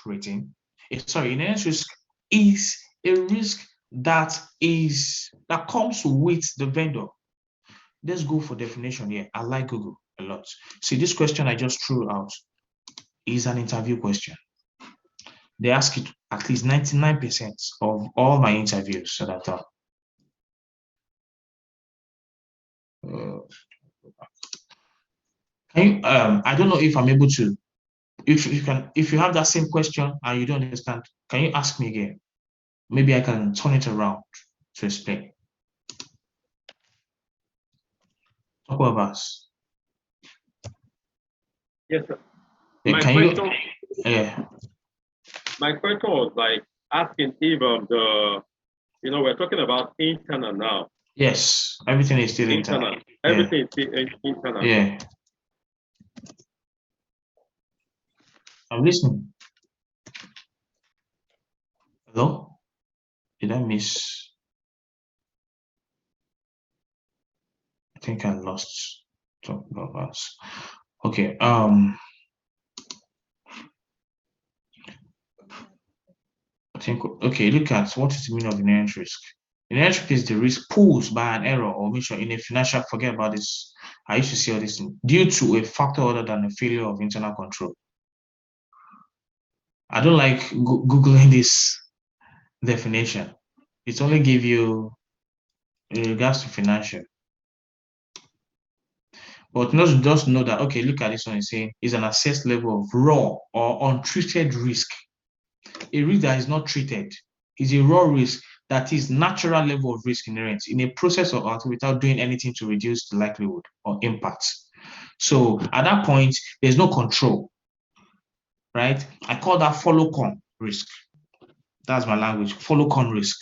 is a risk that comes with the vendor. Let's go for definition here. I like Google a lot. See, this question I just threw out is an interview question. They ask it at least 99% of all my interviews that I've done. Can you, I don't know if I'm able to. If you can, if you have that same question and you don't understand, can you ask me again? Maybe I can turn it around to explain. Talk about us. Yes, sir. Yeah, My can you? question, Yeah. my question was like asking if we're talking about internal now. Yes. Everything is still internal. Internal. Everything is still internal. Yeah. I'm listening. Hello? Did I miss? I think I lost talk about us. Okay. I think okay, look at what is the meaning of inherent risk. Inherent risk is the risk posed by an error or omission in a financial, forget about this. I used to see all this due to a factor other than a failure of internal control. I don't like Googling this definition. It's only give you in regards to financial. But just know that, okay, look at this one. It's saying is an assessed level of raw or untreated risk. A risk that is not treated is a raw risk that is natural level of risk inherent in a process or activity without doing anything to reduce the likelihood or impact. So at that point, there's no control, right? I call that follow-on risk. That's my language, follow-on risk.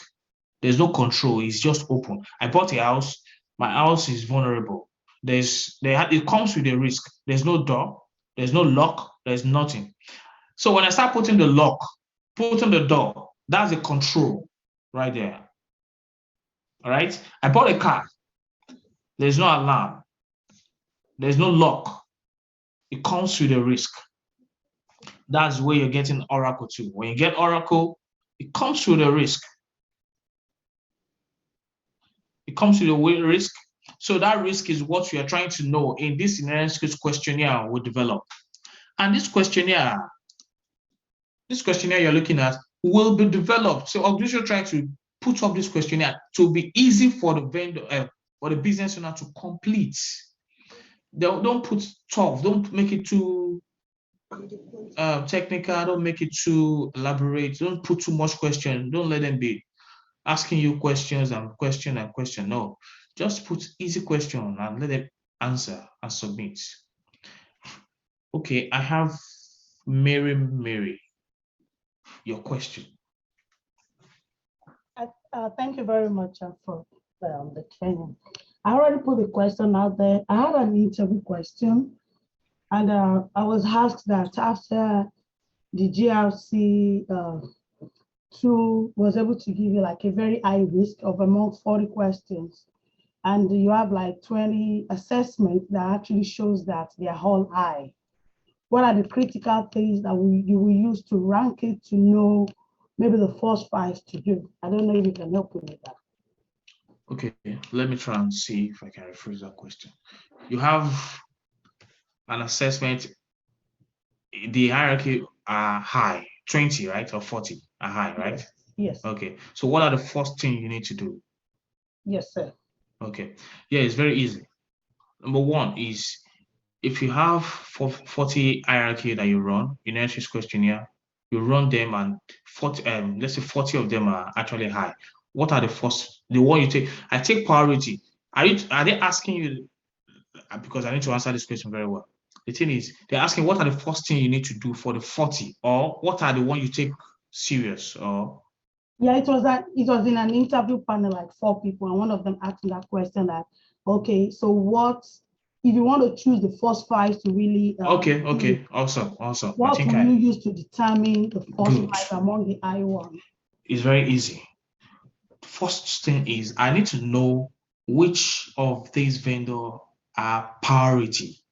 There's no control, it's just open. I bought a house, my house is vulnerable. It comes with a risk. There's no door, there's no lock, there's nothing. So when I start putting the lock, putting the door, that's the control right there. All right. I bought a car. There's no alarm. There's no lock. It comes with a risk. That's where you're getting Oracle too. When you get Oracle, it comes with a risk. It comes with a risk. So that risk is what we are trying to know in this inherent skills questionnaire we develop. And this questionnaire you're looking at will be developed. So organization try to put up this questionnaire to be easy for the vendor or the business owner to complete. Don't put tough, don't make it too technical, don't make it too elaborate, don't put too much question, don't let them be asking you questions and question and question. No, just put easy question and let them answer and submit. Okay, I have Mary, your question. Thank you very much for the training. I already put the question out there. I had an interview question, and I was asked that after the GRC tool was able to give you like a very high risk of among 40 questions, and you have like 20 assessments that actually shows that they are all high. What are the critical things that you will use to rank it to know maybe the first 5 to do? I don't know if you can help me with that. Okay, let me try and see if I can rephrase that question. You have an assessment, the hierarchy are high, 20, right? Or 40 are high, right? Yes. Okay, so what are the first thing you need to do? Yes, sir. Okay, yeah, it's very easy. Number one is if you have 40 hierarchy that you run in entries questionnaire, you run them and 40, let's say 40 of them are actually high. What are the one you take? I take priority. Are they asking you, because I need to answer this question very well. The thing is, they're asking what are the first thing you need to do for the 40, or what are the one you take serious, or yeah, it was in an interview panel, like 4 people, and one of them asked that question that, okay, so what if you want to choose the first 5 to really okay, awesome. What will you use to determine the first 5 among the high ones? It's very easy. First thing is I need to know which of these vendors are priority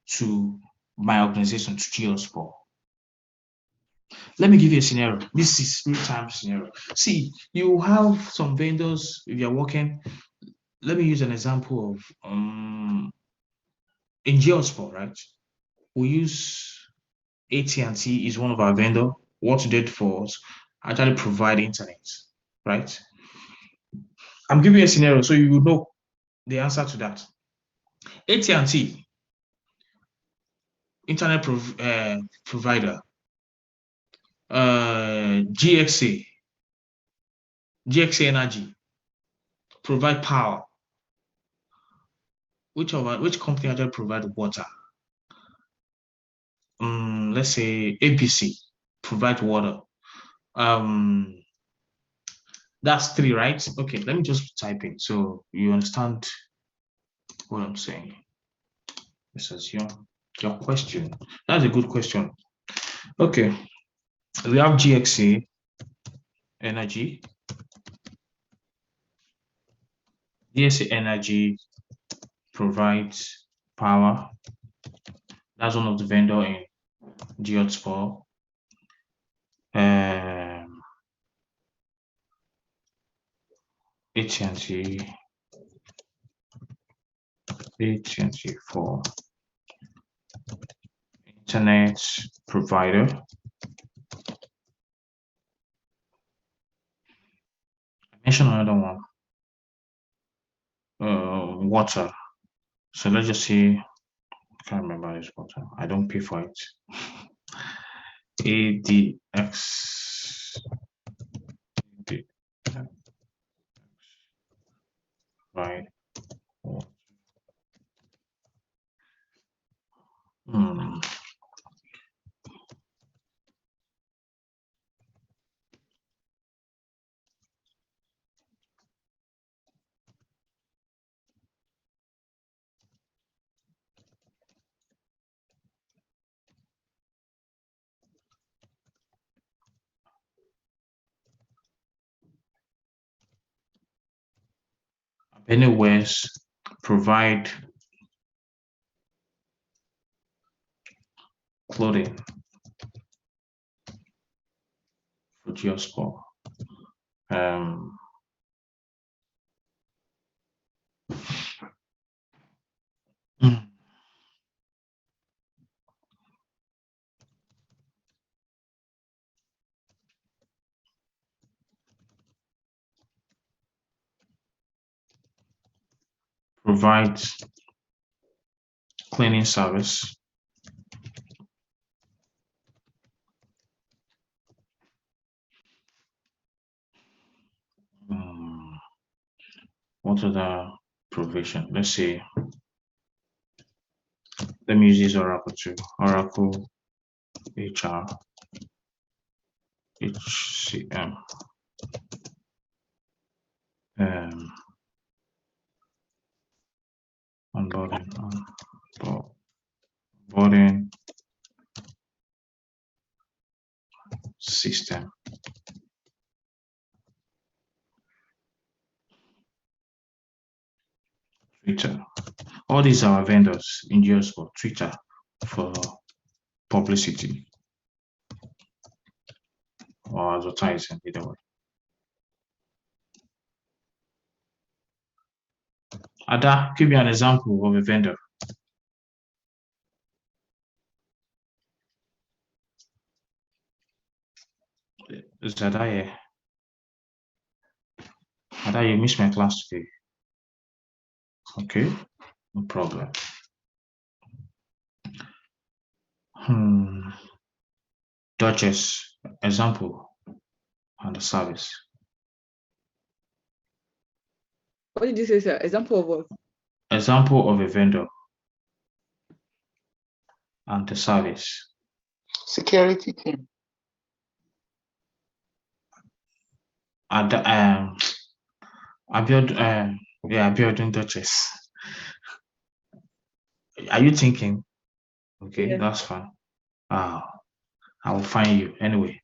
to my organization, to Geosport. Let me give you a scenario. This is real-time scenario. See, you have some vendors, if you're working, let me use an example of in Geosport, right? We use AT&T is one of our vendor. What they did for us, actually provide internet, right? I'm giving you a scenario so you know the answer to that. AT&T, internet provider. GXA Energy, provide power. Which company actually provide water? Let's say ABC, provide water. That's 3, right? Okay, let me just type in so you understand what I'm saying. This is your question. That's a good question. Okay, we have GXA Energy. GXA Energy provides power. That's one of the vendor in Geotsport. AT&T for internet provider. I mentioned another one. Water. So let's just say, I can't remember this water. I don't pay for it. ADX. Right. Anywheres provide clothing for Geosport. Provides cleaning service. What other provision? Let's see. Let me use this Oracle too. Oracle HR HCM. Onboarding system. Twitter. All these are vendors in Geosport. Twitter for publicity or advertising, either way. Ada, give me an example of a vendor. Is Ada here? Ada, you missed my class today. Okay, no problem. Duchess, example, and the service. What did you say, sir? Example of what? Example of a vendor and the service. Security team. And Abiodun Duchess. Are you thinking? Okay, yeah. That's fine. I will find you anyway.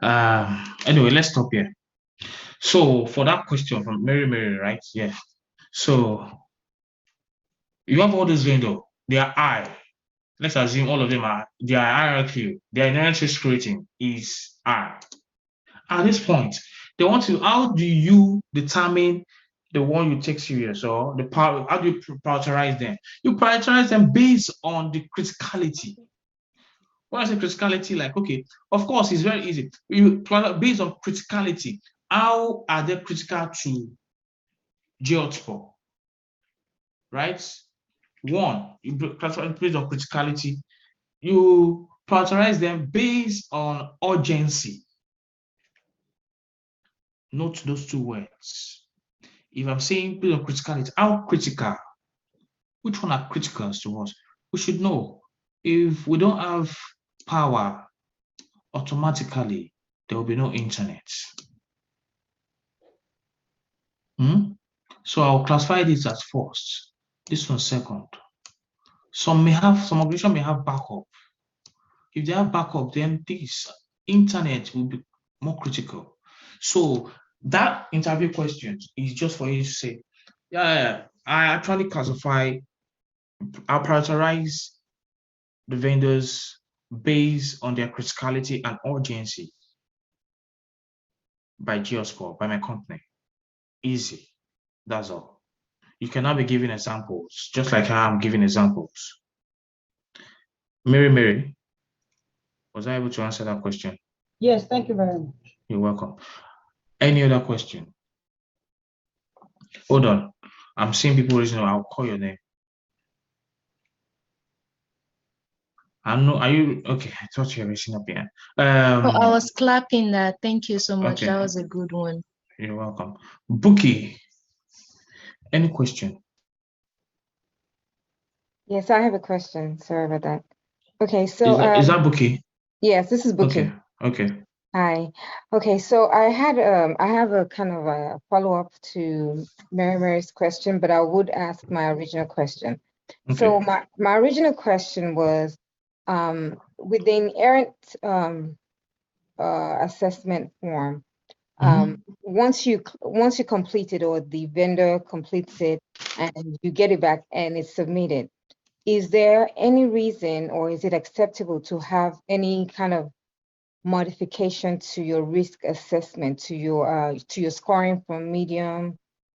Anyway, let's stop here. So for that question from Mary, right? Yeah. So you have all these vendors. They are I. Let's assume all of them are. Their hierarchy, their inherent risk rating is I. At this point, they want to. How do you determine the one you take serious, or the power? How do you prioritize them? You prioritize them based on the criticality. When I say criticality, like, okay, of course, it's very easy. You based on criticality. How are they critical to Geotsport? Right? One, you classify based on criticality. You prioritize them based on urgency. Note those two words. If I'm saying based on criticality, how critical? Which one are critical to us? We should know. If we don't have power, automatically there will be no internet. So I'll classify this as first. This one second. Some organization may have backup. If they have backup, then this internet will be more critical. So that interview question is just for you to say, yeah, I actually classify, I'll prioritize the vendors based on their criticality and urgency by Geoscore, by my company. Easy. That's all. You cannot be giving examples, just like how I'm giving examples. Mary, was I able to answer that question? Yes, thank you very much. You're welcome. Any other question? Hold on. I'm seeing people raising. I'll call your name. Are you okay? I thought you were raising up here. I was clapping that. Thank you so much. Okay. That was a good one. You're welcome. Bookie, any question? Yes, I have a question. Sorry about that. Okay, so Is that Bookie? yes, this is Bookie. Okay. Hi. Okay, so I have a kind of a follow-up to Mary's question, but I would ask my original question. Okay. So my original question was with the inherent assessment form, once you complete it or the vendor completes it and you get it back and it's submitted, is there any reason or is it acceptable to have any kind of modification to your risk assessment, to your scoring from medium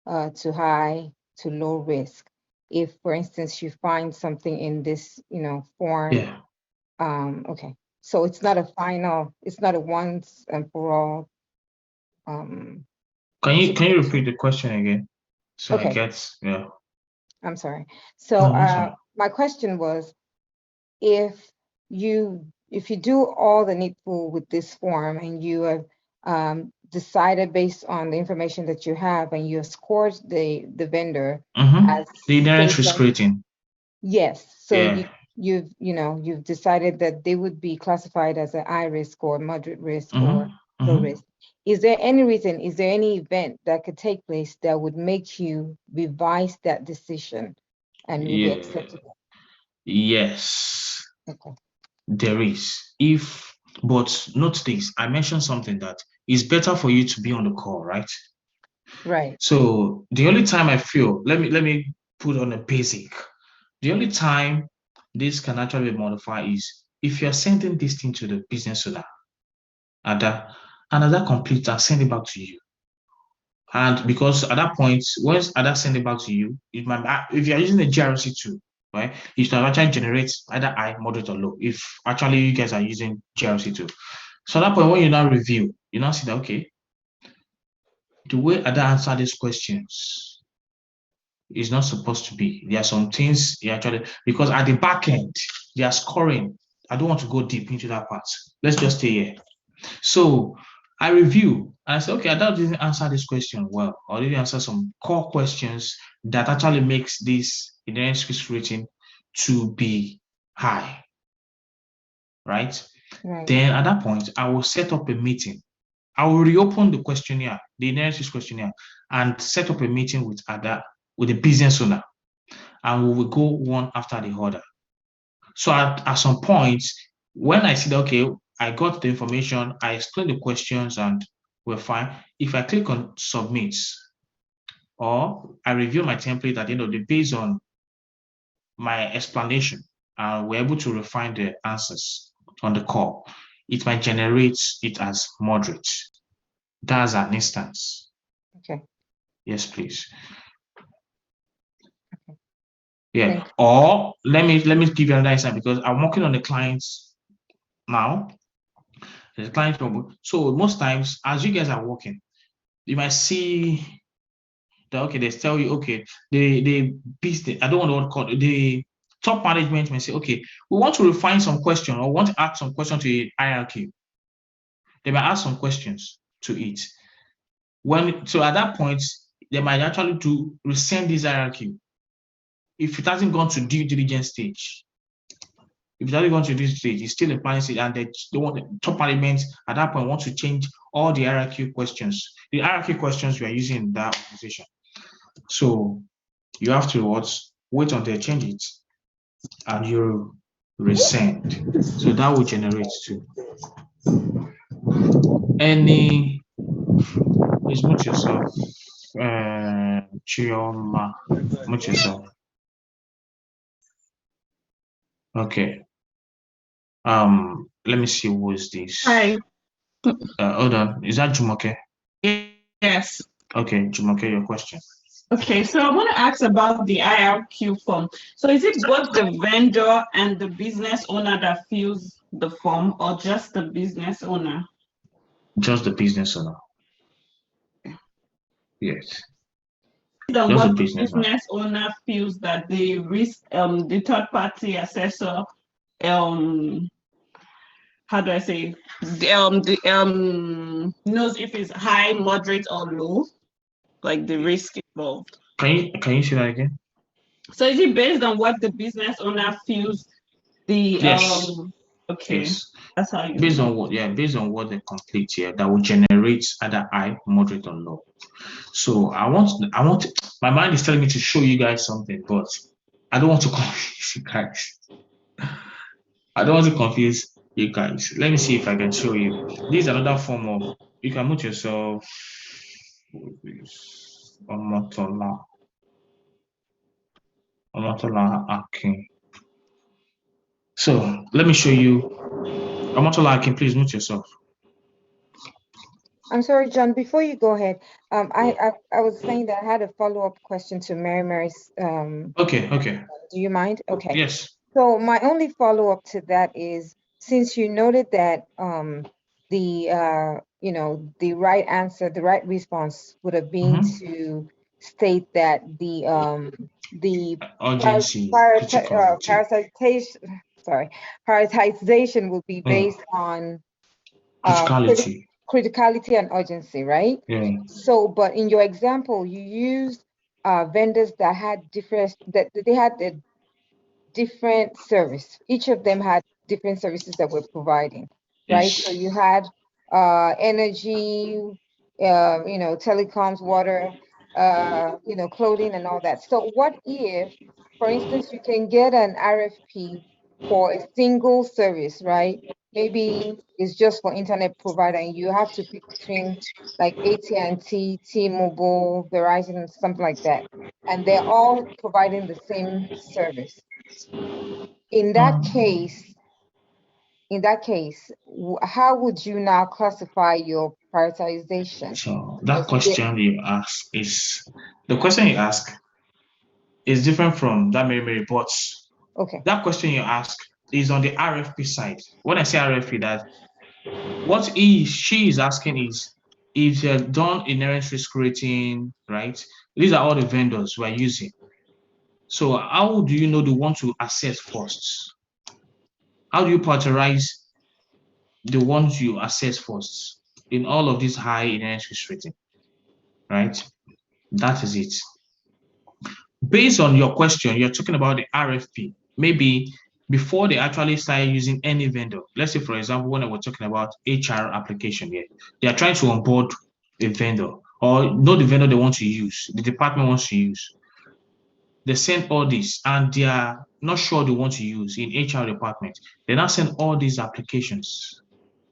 to high to low risk? If, for instance, you find something in this, form, Yeah. Okay, so it's not a final, it's not a once and for all. Can you repeat the question again? So Okay. I get, yeah. I'm sorry. So No, my question was, if you do all the needful with this form and you have decided based on the information that you have and you have scored the vendor as the inherent things risk like, rating. yes, so Yeah. you've decided that they would be classified as a high risk or moderate risk or low risk. Is there any reason, is there any event that could take place that would make you revise that decision and it would be acceptable? Yes. Okay. There is. But note this, I mentioned something that it's better for you to be on the call, right? Right. So the only time I feel, let me put on a basic. The only time this can actually be modified is if you're sending this thing to the business owner, and that completes and send it back to you. And because at that point, once Ada send it back to you, it might, if you're using a GRC tool, right, it should actually generate either high, moderate, or low. If actually you guys are using GRC tool. So at that point, when you now review, you now see that, okay, the way Ada answered these questions is not supposed to be. There are some things you actually, because at the back end, they are scoring. I don't want to go deep into that part. Let's just stay here. So I review and I say, okay, Ada didn't answer this question well, or didn't answer some core questions that actually makes this inherent risk rating to be high, right? Then at that point, I will set up a meeting. I will reopen the questionnaire, the inherent risk questionnaire, and set up a meeting with Ada, with the business owner, and we will go one after the other. So at some point, when I see that, okay, I got the information, I explain the questions and we're fine. If I click on submit or I review my template at the end of the day based on my explanation, and we're able to refine the answers on the call, it might generate it as moderate. That's an instance. Okay. Yes, please. Okay. Yeah. Or let me give you another instance because I'm working on the clients now. The client, so most times as you guys are working, you might see Okay, they tell you, okay, the business, I don't want to call it, the top management may say, okay, we want to refine some question or want to add some question to the hierarchy. They might ask some questions to it. So at that point, they might actually resend this hierarchy if it hasn't gone to due diligence stage. If it hasn't gone to this stage, it's still a planning stage, and they want the top management at that point want to change all the hierarchy questions. The hierarchy questions we are using in that organization. So you have to wait until they change it, and you resend. So that will generate too. Please mute yourself. Chioma, mute yourself. Okay. Let me see who is this. Hi. Hold on. Is that Jumoke? Yes. Okay, Jumoke, your question. Okay, so I want to ask about the IRQ form. So is it both the vendor and the business owner that fills the form, or just the business owner? Just the business owner. Yes. Then Just what the the business owner feels that the risk, the third party assessor, how do I say, knows if it's high, moderate, or low, like the risk involved. Can you say that again? So is it based on what the business owner feels the Yes. Okay. Yes. That's how you Based on what they complete here, that will generate either high, moderate, or low. So I want my mind is telling me to show you guys something, but I don't want to confuse you guys. I don't want to confuse you guys. Let me see if I can show you. This is another form of, you can mute yourself. Omotola Akin. So let me show you. Omotola Akin, please mute yourself. I'm sorry, John, before you go ahead, I was saying that I had a follow-up question to Mary's. Okay. Do you mind? Okay. Yes. So my only follow-up to that is, since you noted that the right answer, the right response would have been to state that the urgency, prioritization will be based on criticality and urgency, right? Yeah. So, but in your example, you used vendors that had different service. Each of them had different services that we're providing, right? Yes. So you had energy, telecoms, water, clothing, and all that. So what if, for instance, you can get an RFP for a single service, right? Maybe it's just for internet provider, and you have to pick between like AT&T, T-Mobile, Verizon, and something like that, and they're all providing the same service. In that case, how would you now classify your prioritization? So that question you ask is different from that Mary, but okay. That question you ask is on the RFP side. When I say RFP, that what she is asking is if they've done inherent risk rating, right? These are all the vendors we're using. So how do you know the one to assess first? How do you prioritize the ones you assess first in all of these high inherent risk rating, right? That is it. Based on your question, you're talking about the RFP. Maybe before they actually start using any vendor. Let's say, for example, when we're talking about HR application here, they are trying to onboard a vendor or know the vendor they want to use, the department wants to use. They send all this and they are not sure they want to use in HR department. They now send all these applications,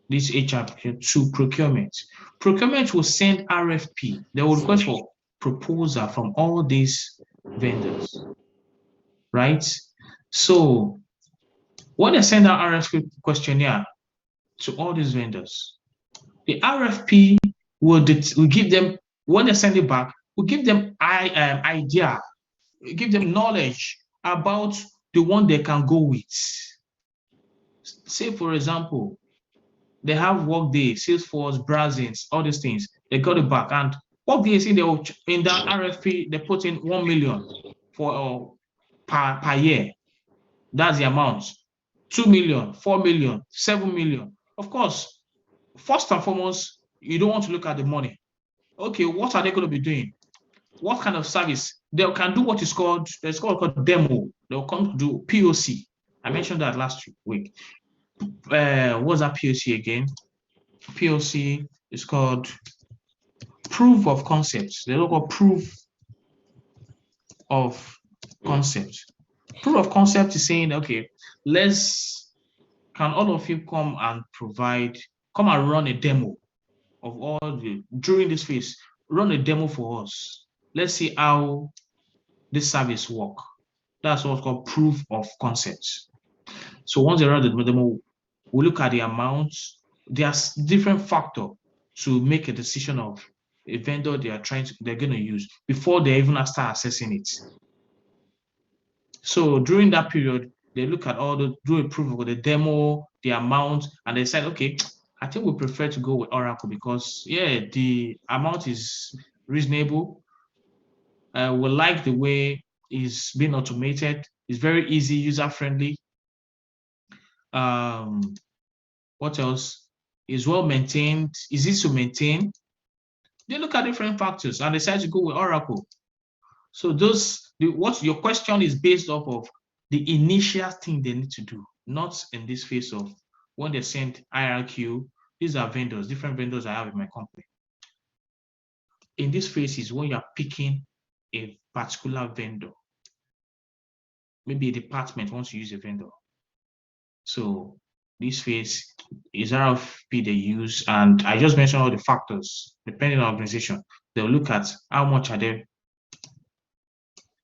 this HR application to procurement. Procurement will send RFP. They will request for proposal from all these vendors, right? So when they send out RFP questionnaire to all these vendors, the RFP will give them, when they send it back, will give them idea, give them knowledge about the one they can go with. Say, for example, they have Workday, Salesforce, Brazins, all these things. They got it back, and What do you see in that RFP? They put in 1 million for per year. That's the amount. 2 million, 4 million, 7 million. Of course, first and foremost, you don't want to look at the money. Okay, what are they going to be doing? What kind of service? They can do what is called, there's called demo. They'll come to do POC. I mentioned that last week. What's that POC again? POC is called proof of concepts. They look at proof of concept. Proof of concept is saying, okay, can all of you come and run a demo of during this phase, run a demo for us. Let's see how this service work. That's what's called proof of concept. So once they run the demo, we look at the amounts. There's different factors to make a decision of a vendor they're going to use before they even start assessing it. So during that period, they look at do a proof of the demo, the amount, and they said, okay, I think we prefer to go with Oracle because the amount is reasonable. We like the way it's been automated. It's very easy, user-friendly. What else? Is well maintained, is easy to maintain. They look at different factors and decide to go with Oracle. So what your question is based off of the initial thing they need to do, not in this phase of when they send IRQ. These are vendors, different vendors I have in my company. In this phase is when you are picking a particular vendor. Maybe a department wants to use a vendor. So this phase is RFP they use, and I just mentioned all the factors depending on organization. They'll look at how much are they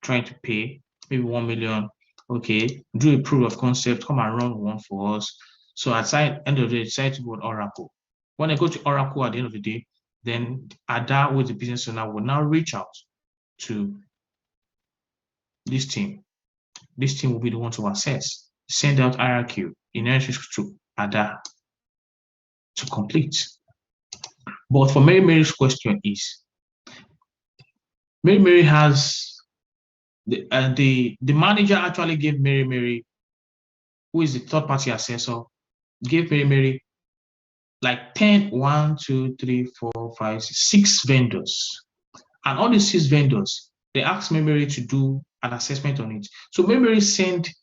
trying to pay, maybe 1 million. Okay, do a proof of concept, come and run one for us. So at the end of the day, decide to go with Oracle. When I go to Oracle at the end of the day, then Ada with the business owner will now reach out to this team. This team will be the one to assess, send out IRQ in answers to Ada to complete. But for Mary's question is, Mary has the manager actually gave Mary, who is the third party assessor, gave Mary like 10, 1, 2, 3, 4, 5, 6 vendors. And all these 6 vendors, they asked Mary to do an assessment on it. So Mary send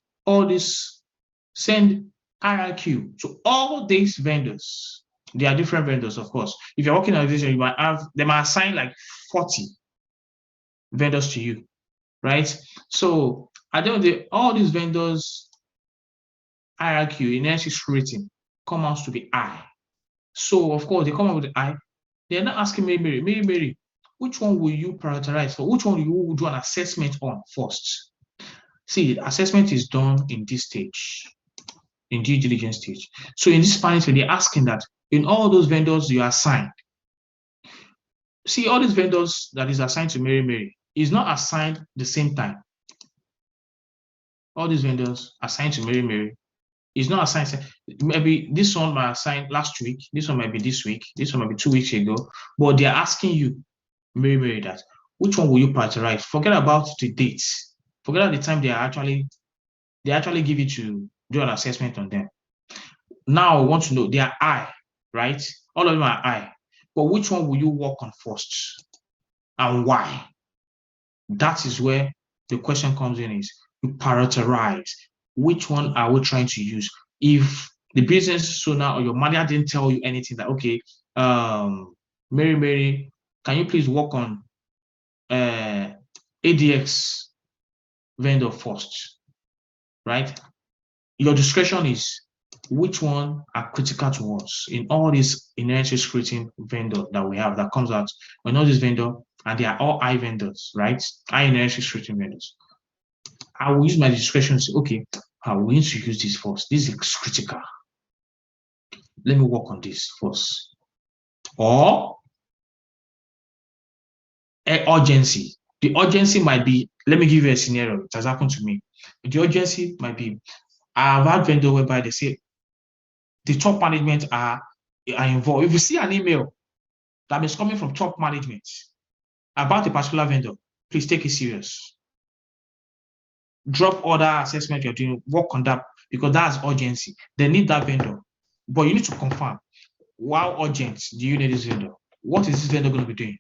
IRQ to all these vendors. They are different vendors, of course. If you're working in an organization, they might assign like 40 vendors to you, right? So at the end of the day, all these vendors IRQ in NC rating come out to be I. So of course they come out with the I. They're not asking Mary, which one will you prioritize for? Which one you will do an assessment on first? See, the assessment is done in this stage, in due diligence stage. So in this panel, they're asking that in all those vendors you assigned, see all these vendors that is assigned to Mary is not assigned the same time. All these vendors assigned to Mary is not assigned. Maybe this one might assign last week, this one might be this week, this one might be 2 weeks ago, but they're asking you, Mary, that which one will you prioritize? Forget about the dates. Forget about the time they actually give you to do an assessment on them. Now I want to know, they are I, right? All of them are I. But which one will you work on first? And why? That is where the question comes in, is you prioritize. Which one are we trying to use? If the business owner or your manager didn't tell you anything, that okay, Mary, can you please work on ADX vendor first, right? Your discretion is which one are critical to us in all these inherently screening vendor that we have that comes out. We know this vendor, and they are all I vendors, right? I inherently screening vendors. I will use my discretion to say, okay, I will need to use this first. This is critical. Let me work on this first. Or urgency. The urgency might be, let me give you a scenario. It has happened to me. The urgency might be, I've had vendor whereby they say the top management are involved. If you see an email that is coming from top management, about a particular vendor, please take it serious. Drop other assessment you're doing, work on that because that's urgency. They need that vendor. But you need to confirm, how urgent do you need this vendor? What is this vendor going to be doing?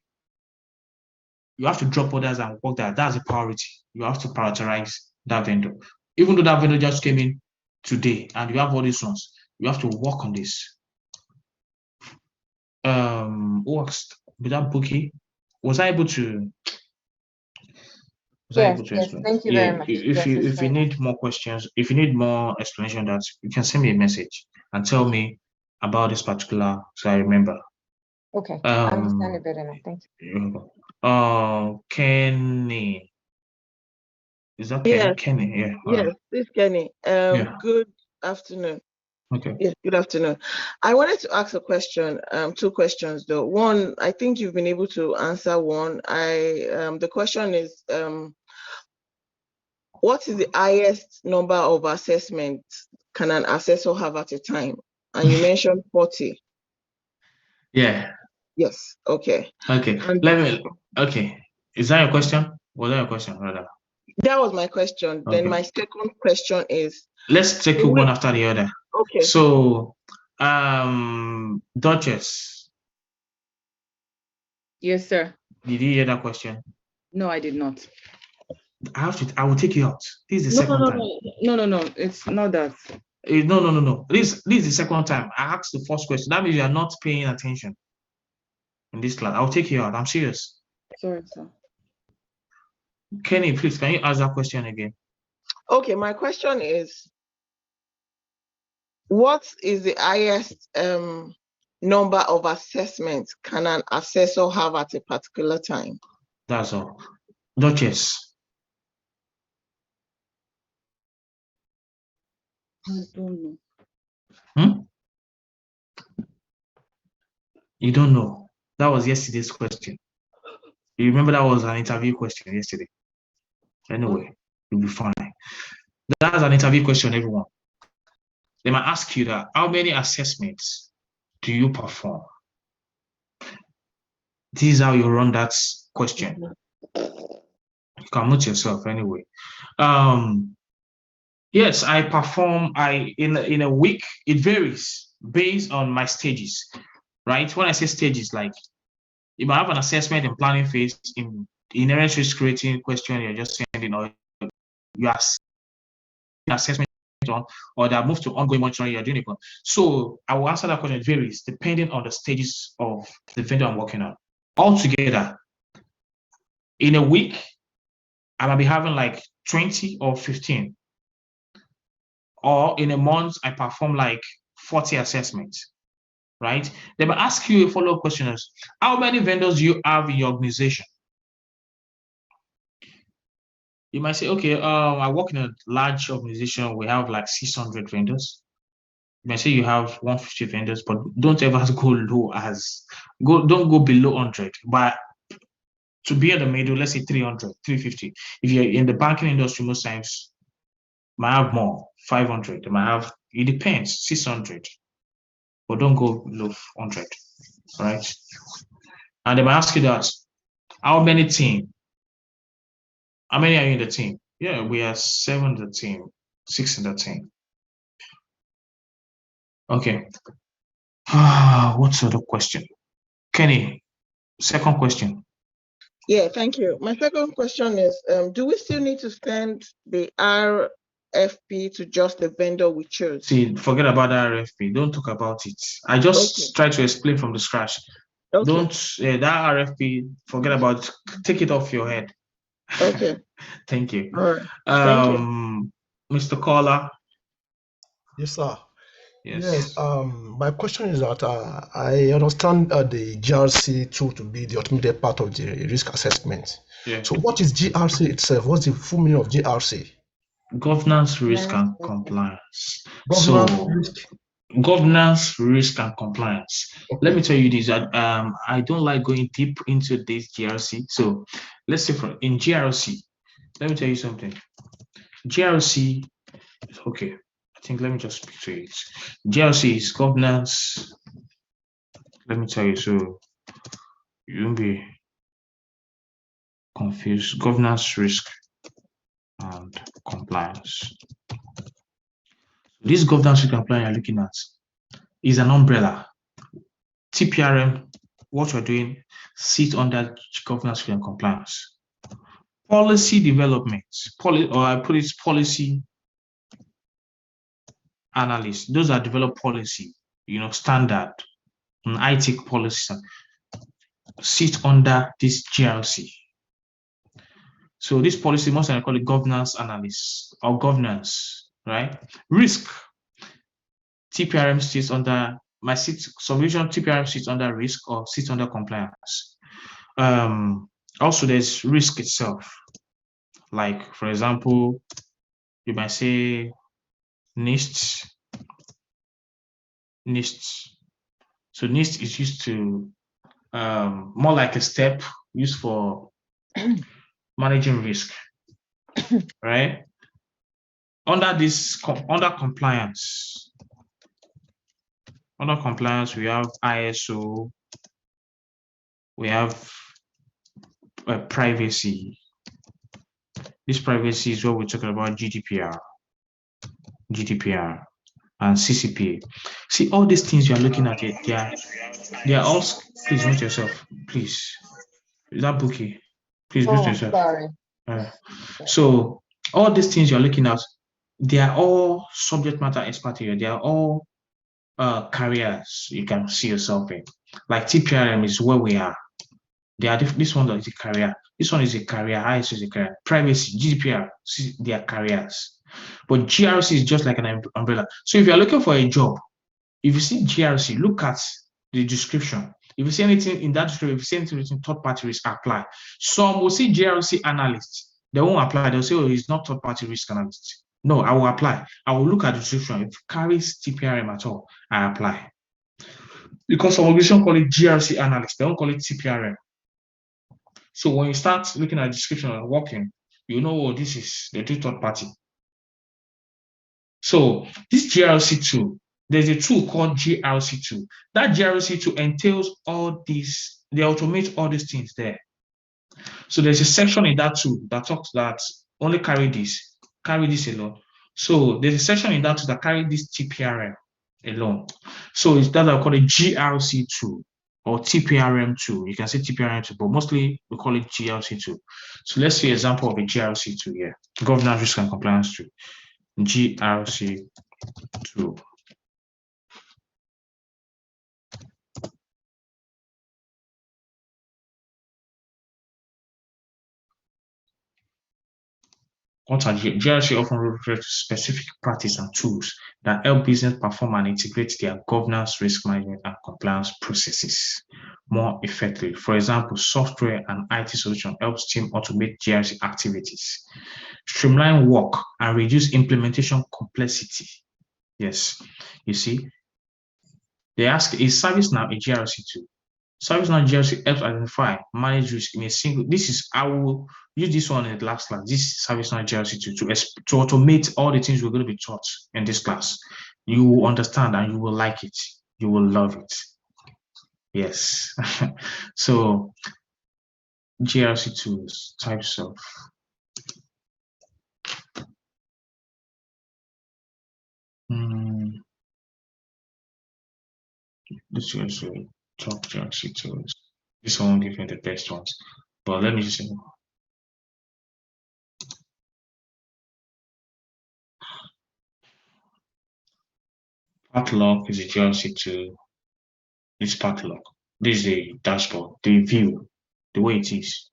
You have to drop others and work that. That's a priority. You have to prioritize that vendor. Even though that vendor just came in today and you have all these ones, you have to work on this. Who asked? Without Bookie, was I able to? Was I Yes, able to yes, explain? thank you Yeah. very much. If Yes, you it's if you fine. need more questions, if you need more explanation, that you can send me a message and tell me about this particular, so I remember. Okay, I understand it better now. Thank you. Kenny. Is that Kenny? Yes, Kenny, yeah. yes, this is Kenny. Yeah. Good afternoon. Okay. Yes, good afternoon. I wanted to ask a question, two questions though. One, I think you've been able to answer one. The question is, what is the highest number of assessments can an assessor have at a time? And you mentioned 40. Yeah. Yes, okay. Okay. And Okay. Is that your question? Was that your question, rather? that was my question. Then Okay. my second question is, Let's take it one after the other. okay. So, Duchess, Yes, sir. did you hear that question? No, I did not. I will take you out. This is the second time. No. It's not that. No. This is the second time. I asked the first question. That means you are not paying attention in this class. I'll take you out. I'm serious. Sorry, sir. Kenny, please, can you ask that question again? Okay, my question is, what is the highest number of assessments can an assessor have at a particular time? That's all. Duchess. I don't know. You don't know. That was yesterday's question. You remember that was an interview question yesterday. Anyway, you'll be fine. That's an interview question, everyone. They might ask you that, how many assessments do you perform? This is how you run that question. You can mute yourself anyway. Yes, I perform. In a week, it varies based on my stages, right? When I say stages, like you might have an assessment and planning phase in inherent risk rating question you're just sending, or you are assessment on, or that move to ongoing monitoring you're doing it. So I will answer that question. It varies depending on the stages of the vendor I'm working on. Altogether, in a week, I might be having like 20 or 15. Or in a month, I perform like 40 assessments, right? They might ask you a follow-up question: how many vendors do you have in your organization? You might say, okay, I work in a large organization. We have like 600 vendors. You might say you have 150 vendors, but don't ever go low don't go below 100. But to be in the middle, let's say 300, 350. If you're in the banking industry, most times might have more, 500. They might have, it depends, 600. But don't go below 100, right? And they might ask you that, how many team? How many are you in the team? Yeah, we are 7 in the team, 6 in the team. Okay. What's the other question? Kenny, second question. Yeah, thank you. My second question is, do we still need to send the RFP to just the vendor we choose? See, forget about the RFP. Don't talk about it. I just try to explain from the scratch. Don't, that RFP, forget about it. Take it off your head. Okay. Thank you. All right. Thank you. Mr. Caller. Yes, sir. Yes. My question is that I understand the GRC tool to be the automated part of the risk assessment. Yeah. So what is GRC itself? What's the full meaning of GRC? Governance, risk, and compliance. Governance, risk, and compliance. Okay. Let me tell you this. I don't like going deep into this GRC. So let's say in GRC, let me tell you something. GRC, okay. I think let me just speak to it. GRC is governance. Let me tell you, so you won't be confused. Governance, risk, and compliance. This governance, risk, and compliance you're looking at is an umbrella. TPRM, what we're doing, sits under governance, risk, and compliance. Policy development, or I put it policy analysts. Those that develop policy, standard and IT policy, sit under this GRC. So this policy, most I call it governance analysts or governance, right? Risk, TPRM sits under supervision. TPRM sits under risk or sits under compliance. Also, there's risk itself. Like, for example, you might say NIST. So NIST is used to more like a step used for managing risk, right? Under compliance, we have ISO, we have privacy. This privacy is what we're talking about, GDPR, and CCPA. See, all these things you are looking at it, they are all. Please mute yourself, please. Is that Bookie? Please mute yourself. Sorry. So all these things you're looking at, they are all subject matter expert here. They are all careers you can see yourself in. Like TPRM is where we are. This one is a career. This one is a career. ISO is a career. Privacy, GDPR, they are careers. But GRC is just like an umbrella. So if you're looking for a job, if you see GRC, look at the description. If you see anything in that description, if you see anything written third-party risk, apply. Some will see GRC analyst. They won't apply. They'll say, oh, he's not third-party risk analyst. No, I will apply. I will look at the description. If it carries TPRM at all, I apply. Because some organizations call it GRC analyst. They don't call it TPRM. So when you start looking at the description and working, you know, oh, this is the third party. So this GRC2, there's a tool called GRC2. That GRC2 entails all these, they automate all these things there. So there's a section in that tool that talks that only carry this alone. So there's a section in that tool that carry this TPRM alone. So it's that I call it GRC2 or TPRM2. You can say TPRM2, but mostly we call it GRC2. So let's see an example of a GRC2 here. Governance, risk, and compliance 2. GRC2. What are GRC often refers to specific practices and tools that help business perform and integrate their governance, risk management, and compliance processes more effectively. For example, software and IT solution helps team automate GRC activities, streamline work, and reduce implementation complexity. Yes, you see, they ask, is ServiceNow a GRC2? ServiceNow GRC helps identify, manage risk in a single. I will use this one in the last class. This is ServiceNow GRC2 to automate all the things we're going to be taught in this class. You will understand and you will like it. You will love it. Yes. So GRC2 types of this is top GRC2. This one will give me the best ones. But let me just say Path is a GRC2. This path log. This is the dashboard, the view, the way it is.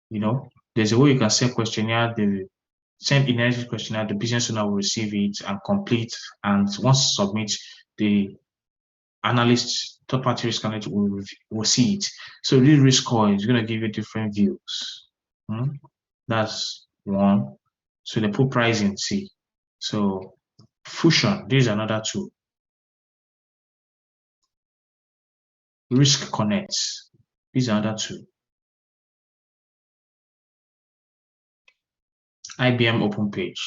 You know, there's a way you can send questionnaire, send inheritance questionnaire, the business owner will receive it and complete, and once submit, the analyst, third-party risk analyst will see it. So this risk score is going to give you different views. That's one. So they put pricing, see. So Fusion, this is another tool. Risk Connects, this is another tool. IBM Open Page,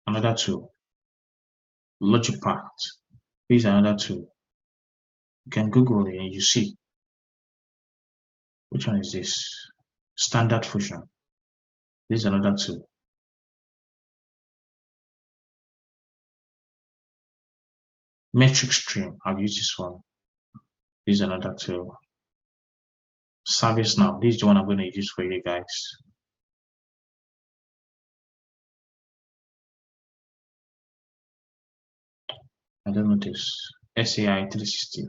another tool. LogicPath, this is another tool. You can Google it and you see. Which one is this? Standard fusion. This is another tool. Metric stream. I've used this one. This is another tool. Service now. This is the one I'm going to use for you guys. I don't know this. SAI 360.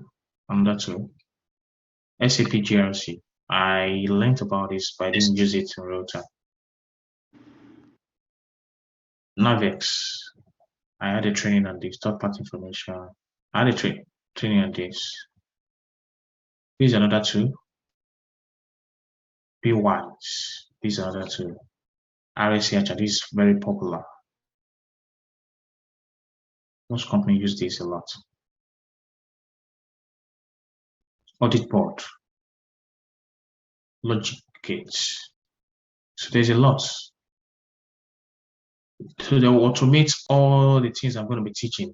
Another tool. SAP GRC. I learned about this, but I didn't use it in real time. Navex. I had a training on this. Third-party information. I had a training on this. This is another tool. Wise. This is another tool. RSCH. This is very popular. Most companies use this a lot. Audit board. Logic gates. So there's a lot. So they will automate all the things I'm going to be teaching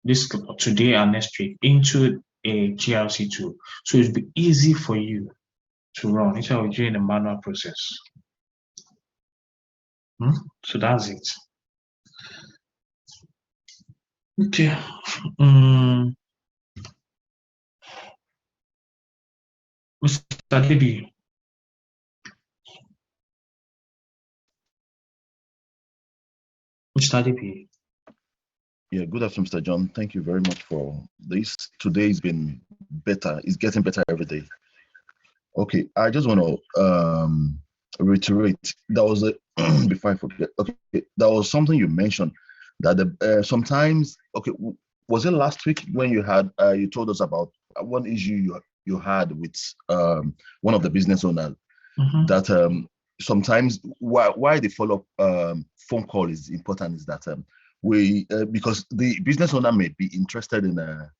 this today and next week into a GRC tool. So it'll be easy for you to run instead of doing the manual process. So that's it. Okay. Mr. DB. Mr. DB. Yeah, good afternoon, Mr. John. Thank you very much for this. Today's been better. It's getting better every day. Okay, I just want to reiterate. That was a before I forget. Okay, that was something you mentioned that sometimes. Okay, was it last week when you had you told us about one issue you had with one of the business owners that sometimes why the follow up phone call is important is that we because the business owner may be interested in a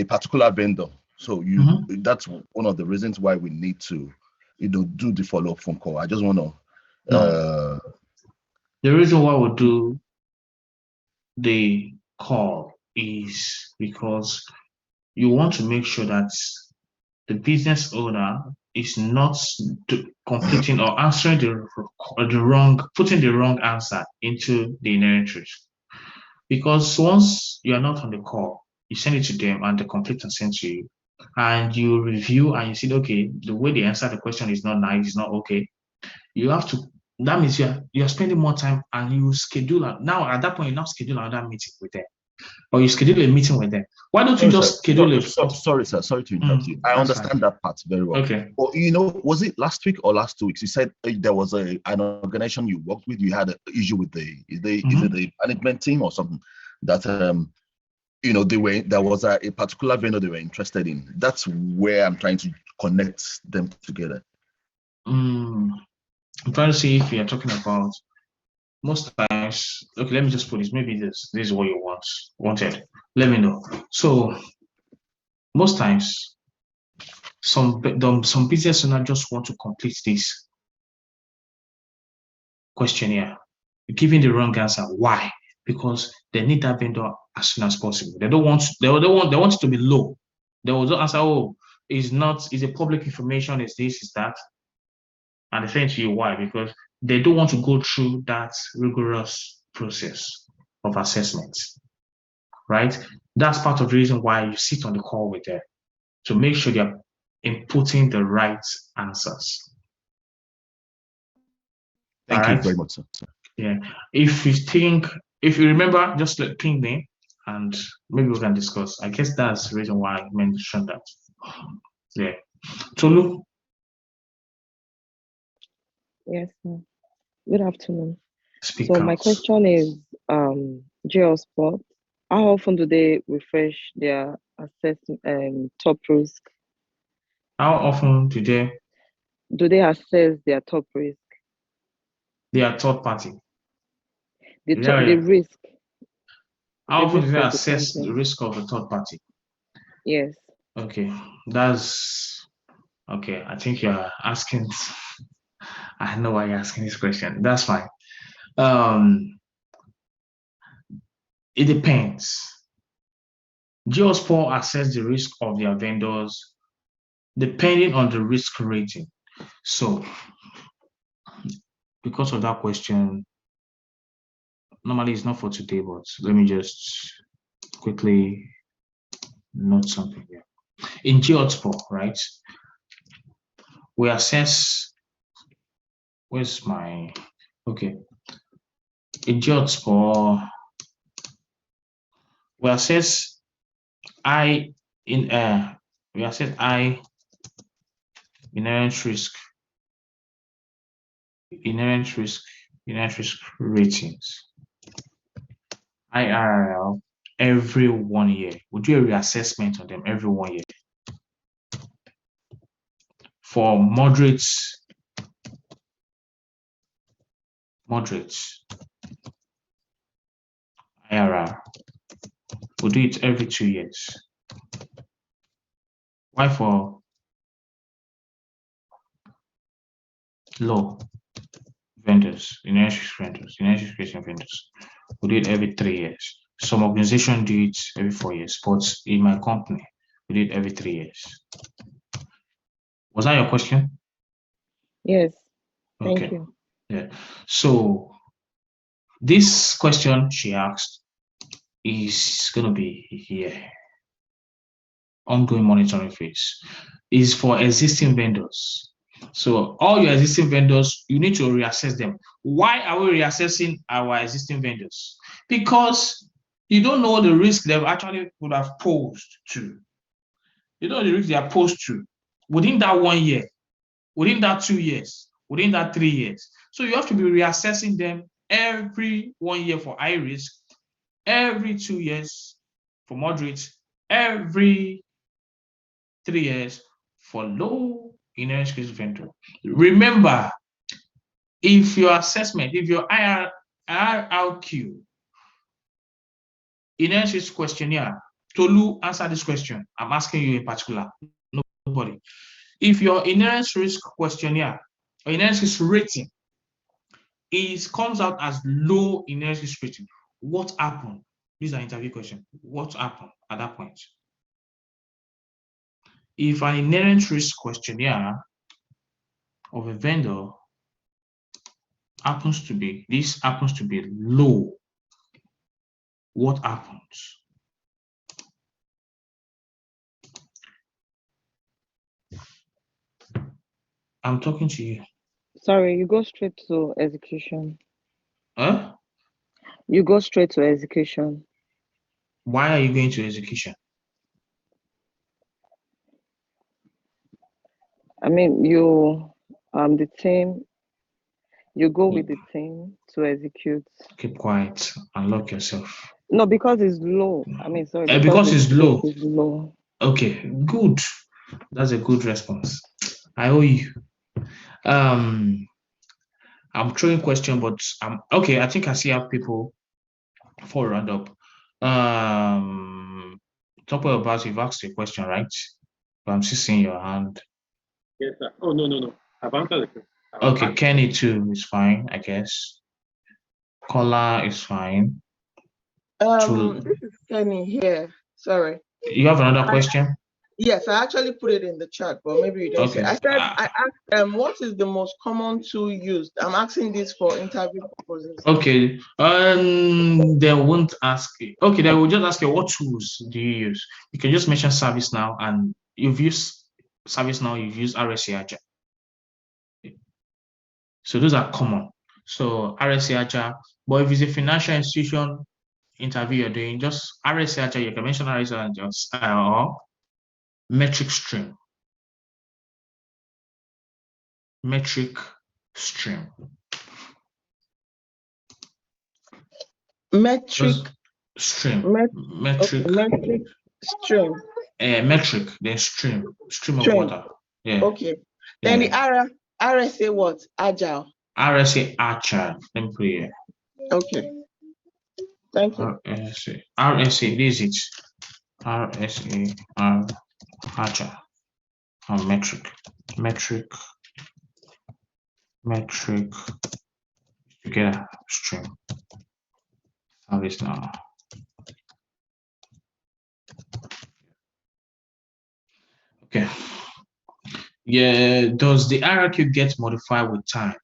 particular vendor, so that's one of the reasons why we need to do the follow-up phone call. I just want to the reason why we do the call is because you want to make sure that the business owner is not completing or answering the wrong, putting the wrong answer into the narrative. Because once you are not on the call, you send it to them and the complete and sent to you, and you review and you see, okay, the way they answer the question is not nice, it's not okay. You have to. That means you're spending more time, and you schedule now. At that point, you now schedule another meeting with them, or you schedule a meeting with them. Why don't you just schedule it? Sorry, sir. Sorry to interrupt you. I understand that part very well. Okay. But was it last week or last 2 weeks? You said there was an organization you worked with. You had an issue with is it the management team or something that there was a particular vendor they were interested in. That's where I'm trying to connect them together. I'm trying to see if you're talking about most times. Okay, let me just put this. Maybe this is what you wanted. Let me know. So most times, some business owner just want to complete this questionnaire, giving the wrong answer. Why? Because they need that vendor as soon as possible. They don't want. They want it to be low. They will just answer, "Oh, it's a public information. Is this? Is that?" And they say to you why? Because they don't want to go through that rigorous process of assessment, right? That's part of the reason why you sit on the call with them, to make sure they're inputting the right answers. Thank you very much, sir. Yeah. If you remember, just ping me and maybe we can discuss. I guess that's the reason why I mentioned that. Yeah. Tolu. Yes, sir. Good afternoon. Speak so my question is, Geospot, how often do they refresh their top risk? How often do they assess their top risk? They are third party. The risk. How often do they assess the risk of the third party? Yes. Okay, that's okay. I think you're asking. I know why you're asking this question. That's fine. It depends. Geospot assess the risk of their vendors depending on the risk rating. So, because of that question, normally it's not for today, but let me just quickly note something here. In GeoSpot, right, we assess, where's my, okay. In GeoSpot, we assess I in we assess I inherent risk ratings, IRL, every 1 year. We do a reassessment on them every 1 year. For moderates, IRR, we do it every 2 years. Why for low vendors, inherent vendors, we do it every 3 years. Some organizations do it every 4 years, but in my company, we do it every 3 years. Was that your question? Yes. Thank Okay. you. Yeah. So this question she asked is going to be here. Ongoing monitoring phase is for existing vendors. So all your existing vendors, you need to reassess them. Why are we reassessing our existing vendors? Because you don't know the risk they actually would have posed to. You don't know the risk they are posed to within that 1 year, within that 2 years, within that 3 years. So you have to be reassessing them every 1 year for high risk, every 2 years for moderate, every 3 years for low inherent risk vendor. Remember, if your assessment, if your IRQ inherent risk questionnaire, Tolu, answer this question. I'm asking you in particular, nobody. If your inherent risk questionnaire or inherent risk rating comes out as low inherent risk rating, what happened? These are interview questions. What happened at that point? If an inherent risk questionnaire of a vendor happens to be low, what happens? I'm talking to you. Sorry, you go straight to execution. Huh? You go straight to execution. Why are you going to execution? I mean, the team, you go with the team to execute. Keep quiet and lock yourself. No, because it's low. I mean, sorry, Because it's low. It's low. Okay, good. That's a good response. I owe you. I'm throwing question, but okay. I think I see how people for round up. Talk about you've asked a question, right? But I'm still seeing your hand. Yes, sir. Oh, no. I've answered the question. Okay, Kenny too is fine, I guess. Kola is fine. This is Kenny here. Sorry. You have another question? Yes, I actually put it in the chat, but maybe you didn't see. I said I asked what is the most common tool used? I'm asking this for interview purposes. Okay. They won't ask you. Okay, they will just ask you what tools do you use? You can just mention ServiceNow, and you've used ServiceNow, you've used RSA Agile. So those are common. So RSA Agile, but if it's a financial institution interview you're doing, just RSA Agile, you can mention RSA and just or metric stream. Metric stream. Metric stream. Metric stream. Metric, then stream of water. Yeah. Okay. Then the RSA what? Agile. RSA Agile. Let me put it here. Okay. Thank you. RSA, this is RSA Agile and metric together stream. ServiceNow. Okay. Yeah, does the hierarchy get modified with time?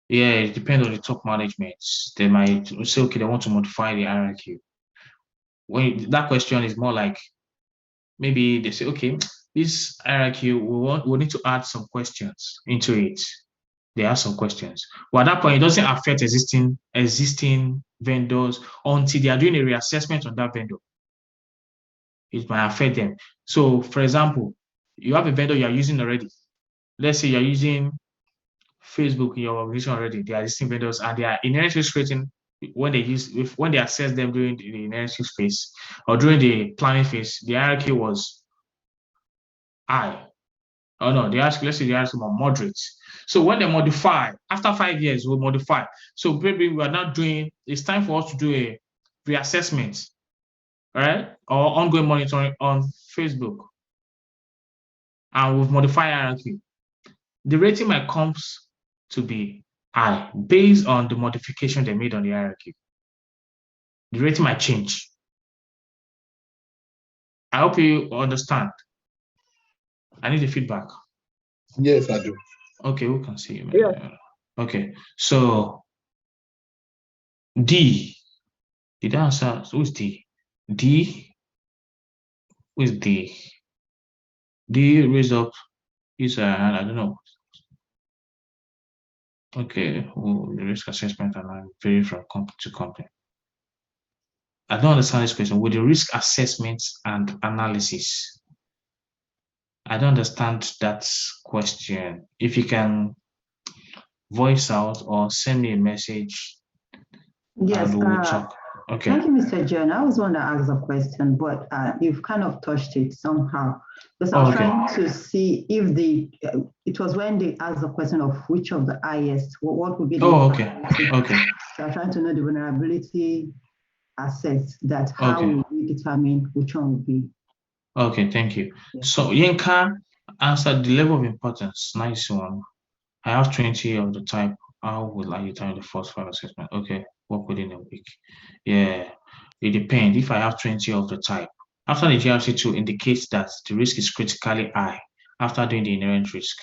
Yeah, it depends on the top management. They might say, okay, they want to modify the hierarchy. When that question is more like maybe they say, okay, this hierarchy we need to add some questions into it. They add some questions. But at that point, it doesn't affect existing vendors until they are doing a reassessment on that vendor. It might affect them. So, for example, you have a vendor you are using already. Let's say you're using Facebook in your organization already. They are existing vendors and they are inherent risk rating when they assess them during the inherent risk phase or during the planning phase, the hierarchy was high. Oh no, let's say the hierarchy was moderate. So when they modify, after 5 years, we'll modify. So maybe we are not doing, it's time for us to do a reassessment, right? Or ongoing monitoring on Facebook. And we've modified hierarchy. The rating might come to be high based on the modification they made on the hierarchy. The rating might change. I hope you understand. I need the feedback. Yes, I do. Okay, who can see you? Yeah. Okay, so D. Did I answer? So who's D? D. Who is D? D raised up his hand. I don't know. Okay, the risk assessment and vary from company to company. I don't understand this question. With the risk assessment and analysis, I don't understand that question. If you can voice out or send me a message Yes, and we'll talk. Okay. thank you, Mr. John. I was going to ask a question, but you've kind of touched it somehow. Because I was trying to see if it was when they asked the question of which of the highest, what would be the okay. So I'm trying to know the vulnerability assessed, that how Okay. will we determine which one would be. Okay, thank you. So Yinka answered the level of importance. Nice one. I have 20 of the type. How will I determine the first 5 assessment? Okay, work within a week. Yeah, it depends. If I have 20 of the type, after the GRC2 indicates that the risk is critically high after doing the inherent risk.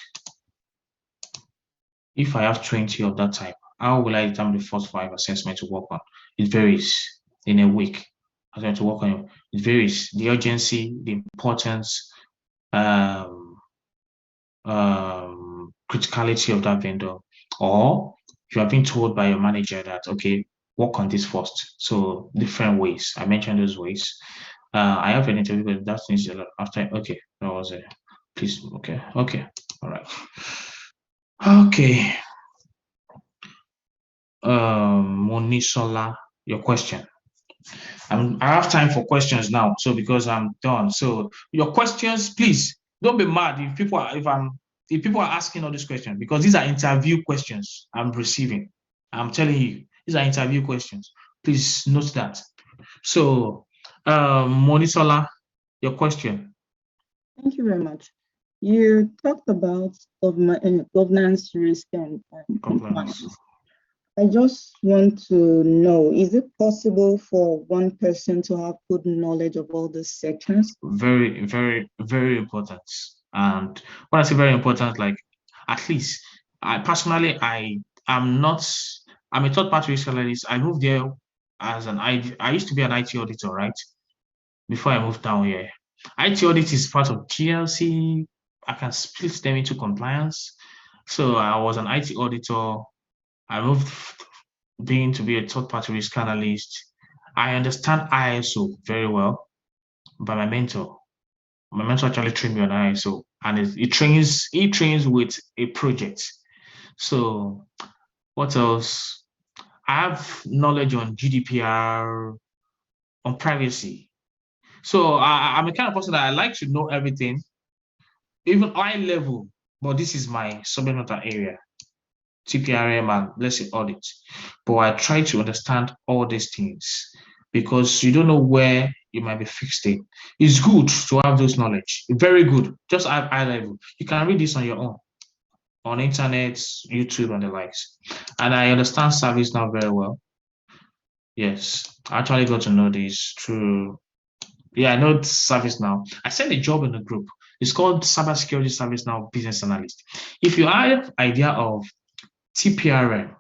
If I have 20 of that type, how will I determine the first 5 assessment to work on? It varies in a week. I'm going to work on it. It varies. The urgency, the importance, criticality of that vendor, or you have been told by your manager that, okay, work on this first. So different ways. I mentioned those ways. I have an interview, but that needs a lot after. Okay, that was it. Please, okay, all right. Okay. Monisola, your question. I have time for questions now, so because I'm done. So your questions, please don't be mad if people are asking all these questions, because these are interview questions I'm receiving. I'm telling you, these are interview questions. Please note that. So, Monisola, your question. Thank you very much. You talked about governance risk and compliance. I just want to know, is it possible for one person to have good knowledge of all these sections? Very, very, very important. And when I say very important, like at least I'm a third party risk analyst. I moved there as I used to be an IT auditor, right? Before I moved down here. IT audit is part of GLC. I can split them into compliance. So I was an IT auditor. I moved being to be a third party risk analyst. I understand ISO very well by my mentor. My mentor actually trained me on ISO, and he trains with a project. So what else? I have knowledge on GDPR, on privacy. So I'm a kind of person that I like to know everything, even high level, but this is my subject matter area, TPRM and let's say audit. But I try to understand all these things because you don't know where you might be fixed in. It's good to have those knowledge. Very good. Just have high level. You can read this on your own, on internet, YouTube, and the likes. And I understand service now very well. Yes, I actually got to know this through. Yeah, I know service now. I sent a job in the group. It's called Cybersecurity Service Now Business Analyst. If you have idea of TPRM,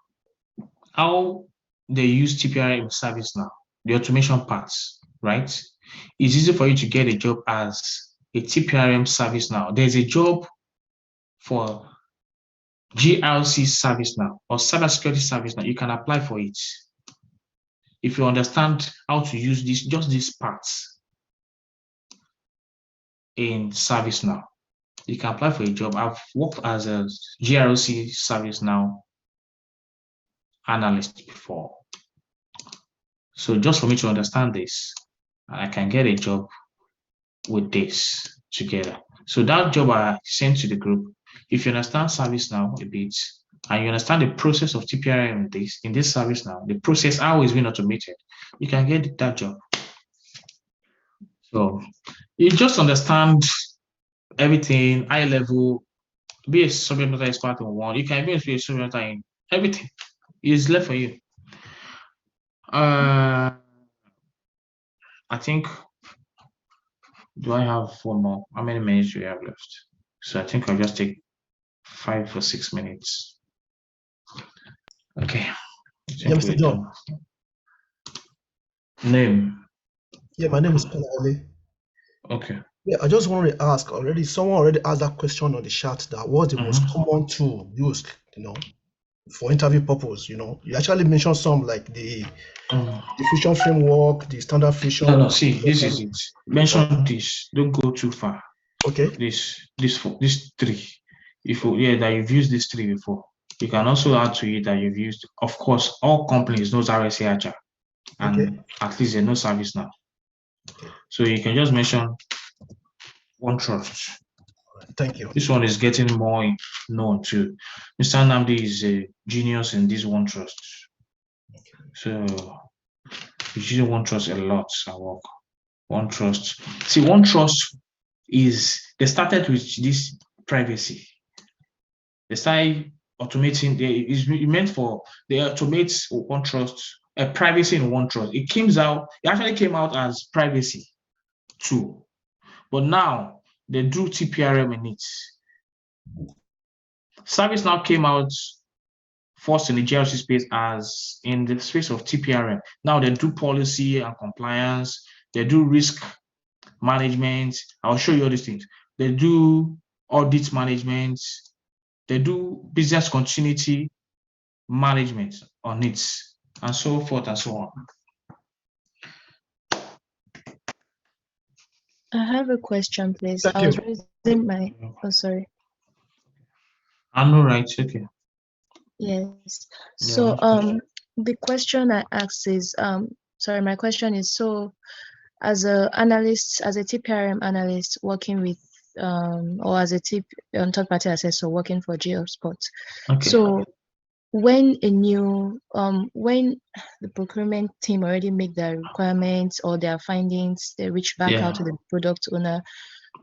how they use TPRM service now, the automation parts, right? It's easy for you to get a job as a TPRM service now. There's a job for GRC service now or cybersecurity service now. You can apply for it if you understand how to use just these parts in service now. You can apply for a job. I've worked as a GRC service now analyst before. So just for me to understand this, I can get a job with this together. So that job I sent to the group, if you understand service now a bit, and you understand the process of TPRM in this service now, the process how is being automated, you can get that job. So you just understand everything, high level, be a subject matter expert in one. You can be a subject matter in everything. It's left for you. I think, do I have one more? How many minutes do we have left? So I think I'll just take 5 or 6 minutes. Okay. Yeah, Mr. John. Name. Yeah, my name is Panale. Okay. Yeah, I just wanted to ask already. Someone already asked that question on the chat. That what's the most common tool used, for interview purpose? You actually mentioned some like the fusion framework, the standard fusion. No, see, this is it. Mention this. Don't go too far. Okay. This three. That you've used these three before. You can also add to it that you've used. Of course, all companies knows RSA Agile, and at least they know service now. Okay. So you can just mention OneTrust. Thank you. This one is getting more known too. Mr. Nnamdi is a genius in this OneTrust. So he's using OneTrust a lot at work. OneTrust. See, OneTrust they started with this privacy. They started automating. They automate OneTrust, privacy in OneTrust. It actually came out as privacy too, but now they do TPRM in it. ServiceNow came out first in the GRC space as in the space of TPRM. Now they do policy and compliance. They do risk management. I'll show you all these things. They do audit management. They do business continuity management on it, and so forth and so on. I have a question, please. Thank I was you. raising my. Oh, sorry. I'm all right. Okay. Yes. So, the question I asked is, sorry, my question is, so as a analyst, as a TPRM analyst working with, or as a third-party assessor working for GeoSpot. Okay. So when when the procurement team already make their requirements or their findings, they reach back out to the product owner,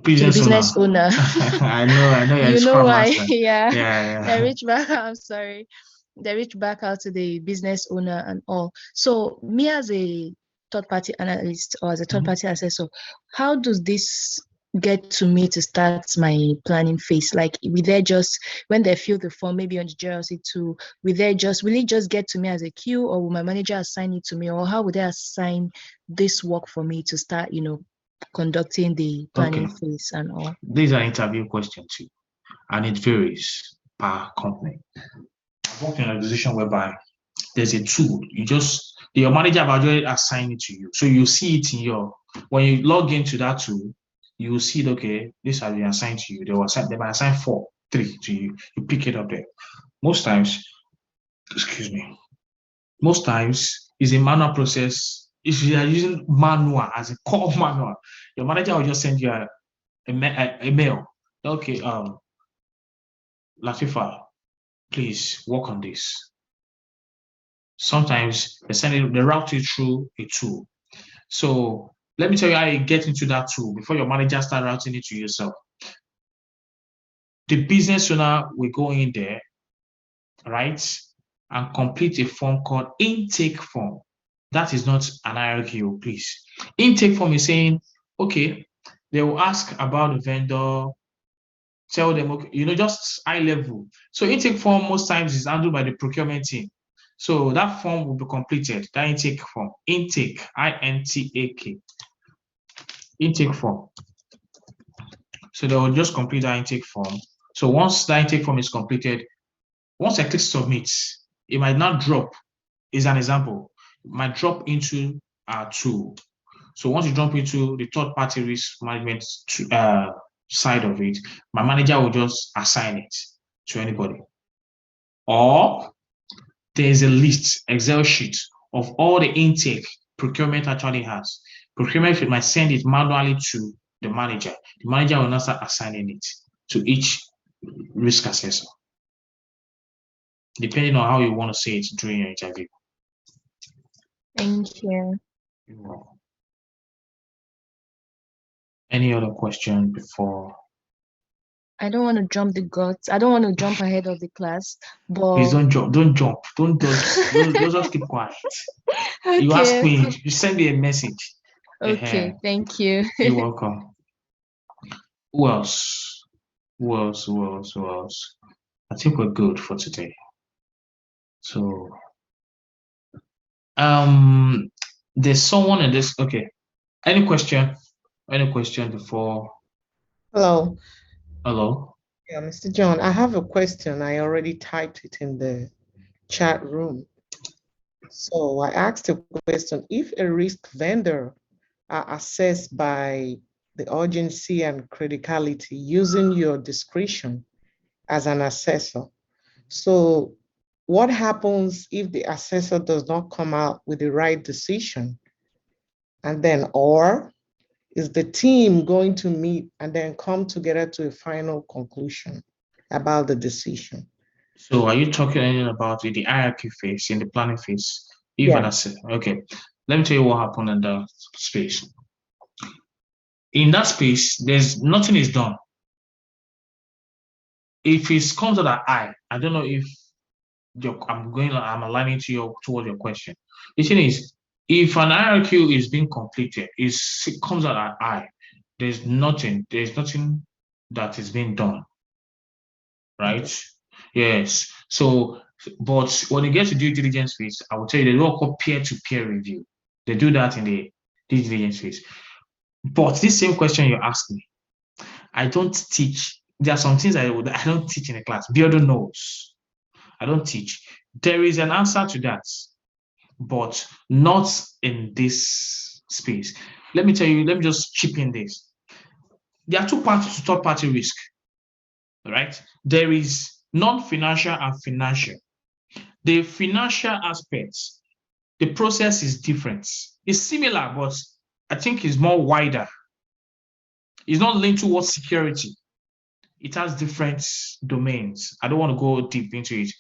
business owner. I know. You know why? Yeah. They reach back. I'm sorry. They reach back out to the business owner and all. So me as a third-party analyst or as a third-party assessor, how does this get to me to start my planning phase? Like, will they just, when they fill the form, maybe on the GRC2, will it just get to me as a queue, or will my manager assign it to me, or how would they assign this work for me to start, conducting the planning phase and all? These are interview questions too, and it varies per company. I've worked in an organization whereby there's a tool. Your manager have already assigned it to you. So you see it when you log into that tool, you will see, okay, this has been assigned to you. They might assign 3 to you. You pick it up there. Most times, it's a manual process. If you are using manual as a core manual, your manager will just send you a mail. Okay, Latifa, please work on this. Sometimes they route you through a tool. So let me tell you how you get into that tool before your manager starts routing it to yourself. The business owner will go in there, right, and complete a form called intake form. That is not an hierarchy, please. Intake form is saying, okay, They will ask about the vendor, tell them, okay, just high level. So intake form most times is handled by the procurement team. So that form will be completed, that intake form, intake, I-N-T-A-K, intake form. So they will just complete that intake form. So once that intake form is completed, once I click submit, it might not drop. Is an example. It might drop into our tool. So once you jump into the third-party risk management side of it, my manager will just assign it to anybody. Or there's a list, Excel sheet of all the intake procurement actually has. Procurement might send it manually to the manager. The manager will now start assigning it to each risk assessor, depending on how you want to say it during your interview. Thank you. You're welcome. Any other question before? I don't want to jump the guts. I don't want to jump ahead of the class, Please but don't jump. Don't just keep quiet. You ask okay, me, okay. you send me a message. Okay, thank you. You're welcome. Who else? Who else? Who else? Who else? I think we're good for today. So, there's someone in this. Okay. Any question? Any question before? Hello. Hello. Yeah, Mr. John, I have a question. I already typed it in the chat room. So I asked a question. If a risk vendor are assessed by the urgency and criticality using your discretion as an assessor, so what happens if the assessor does not come out with the right decision? And then, or is the team going to meet and then come together to a final conclusion about the decision? So, are you talking about the hierarchy phase, in the planning phase? Yeah. Okay. Let me tell you what happened in the space. In that space, there's nothing is done. If it comes out at I don't know if I'm aligning toward your question. The thing is, if an IRQ is being completed, it comes out at I, there's nothing that is being done. Right? Okay. Yes. So, but when you get to due diligence phase, I will tell you they don't call peer-to-peer review. They do that in the due diligence phase. But this same question you asked me, I don't teach. There are some things I don't teach in a class. Biodo knows. I don't teach. There is an answer to that, but not in this space. Let me tell you, let me just chip in this. There are two parts to third-party risk, right? There is non-financial and financial. The financial aspects, the process is different. It's similar, but I think it's more wider. It's not linked towards security. It has different domains. I don't want to go deep into it.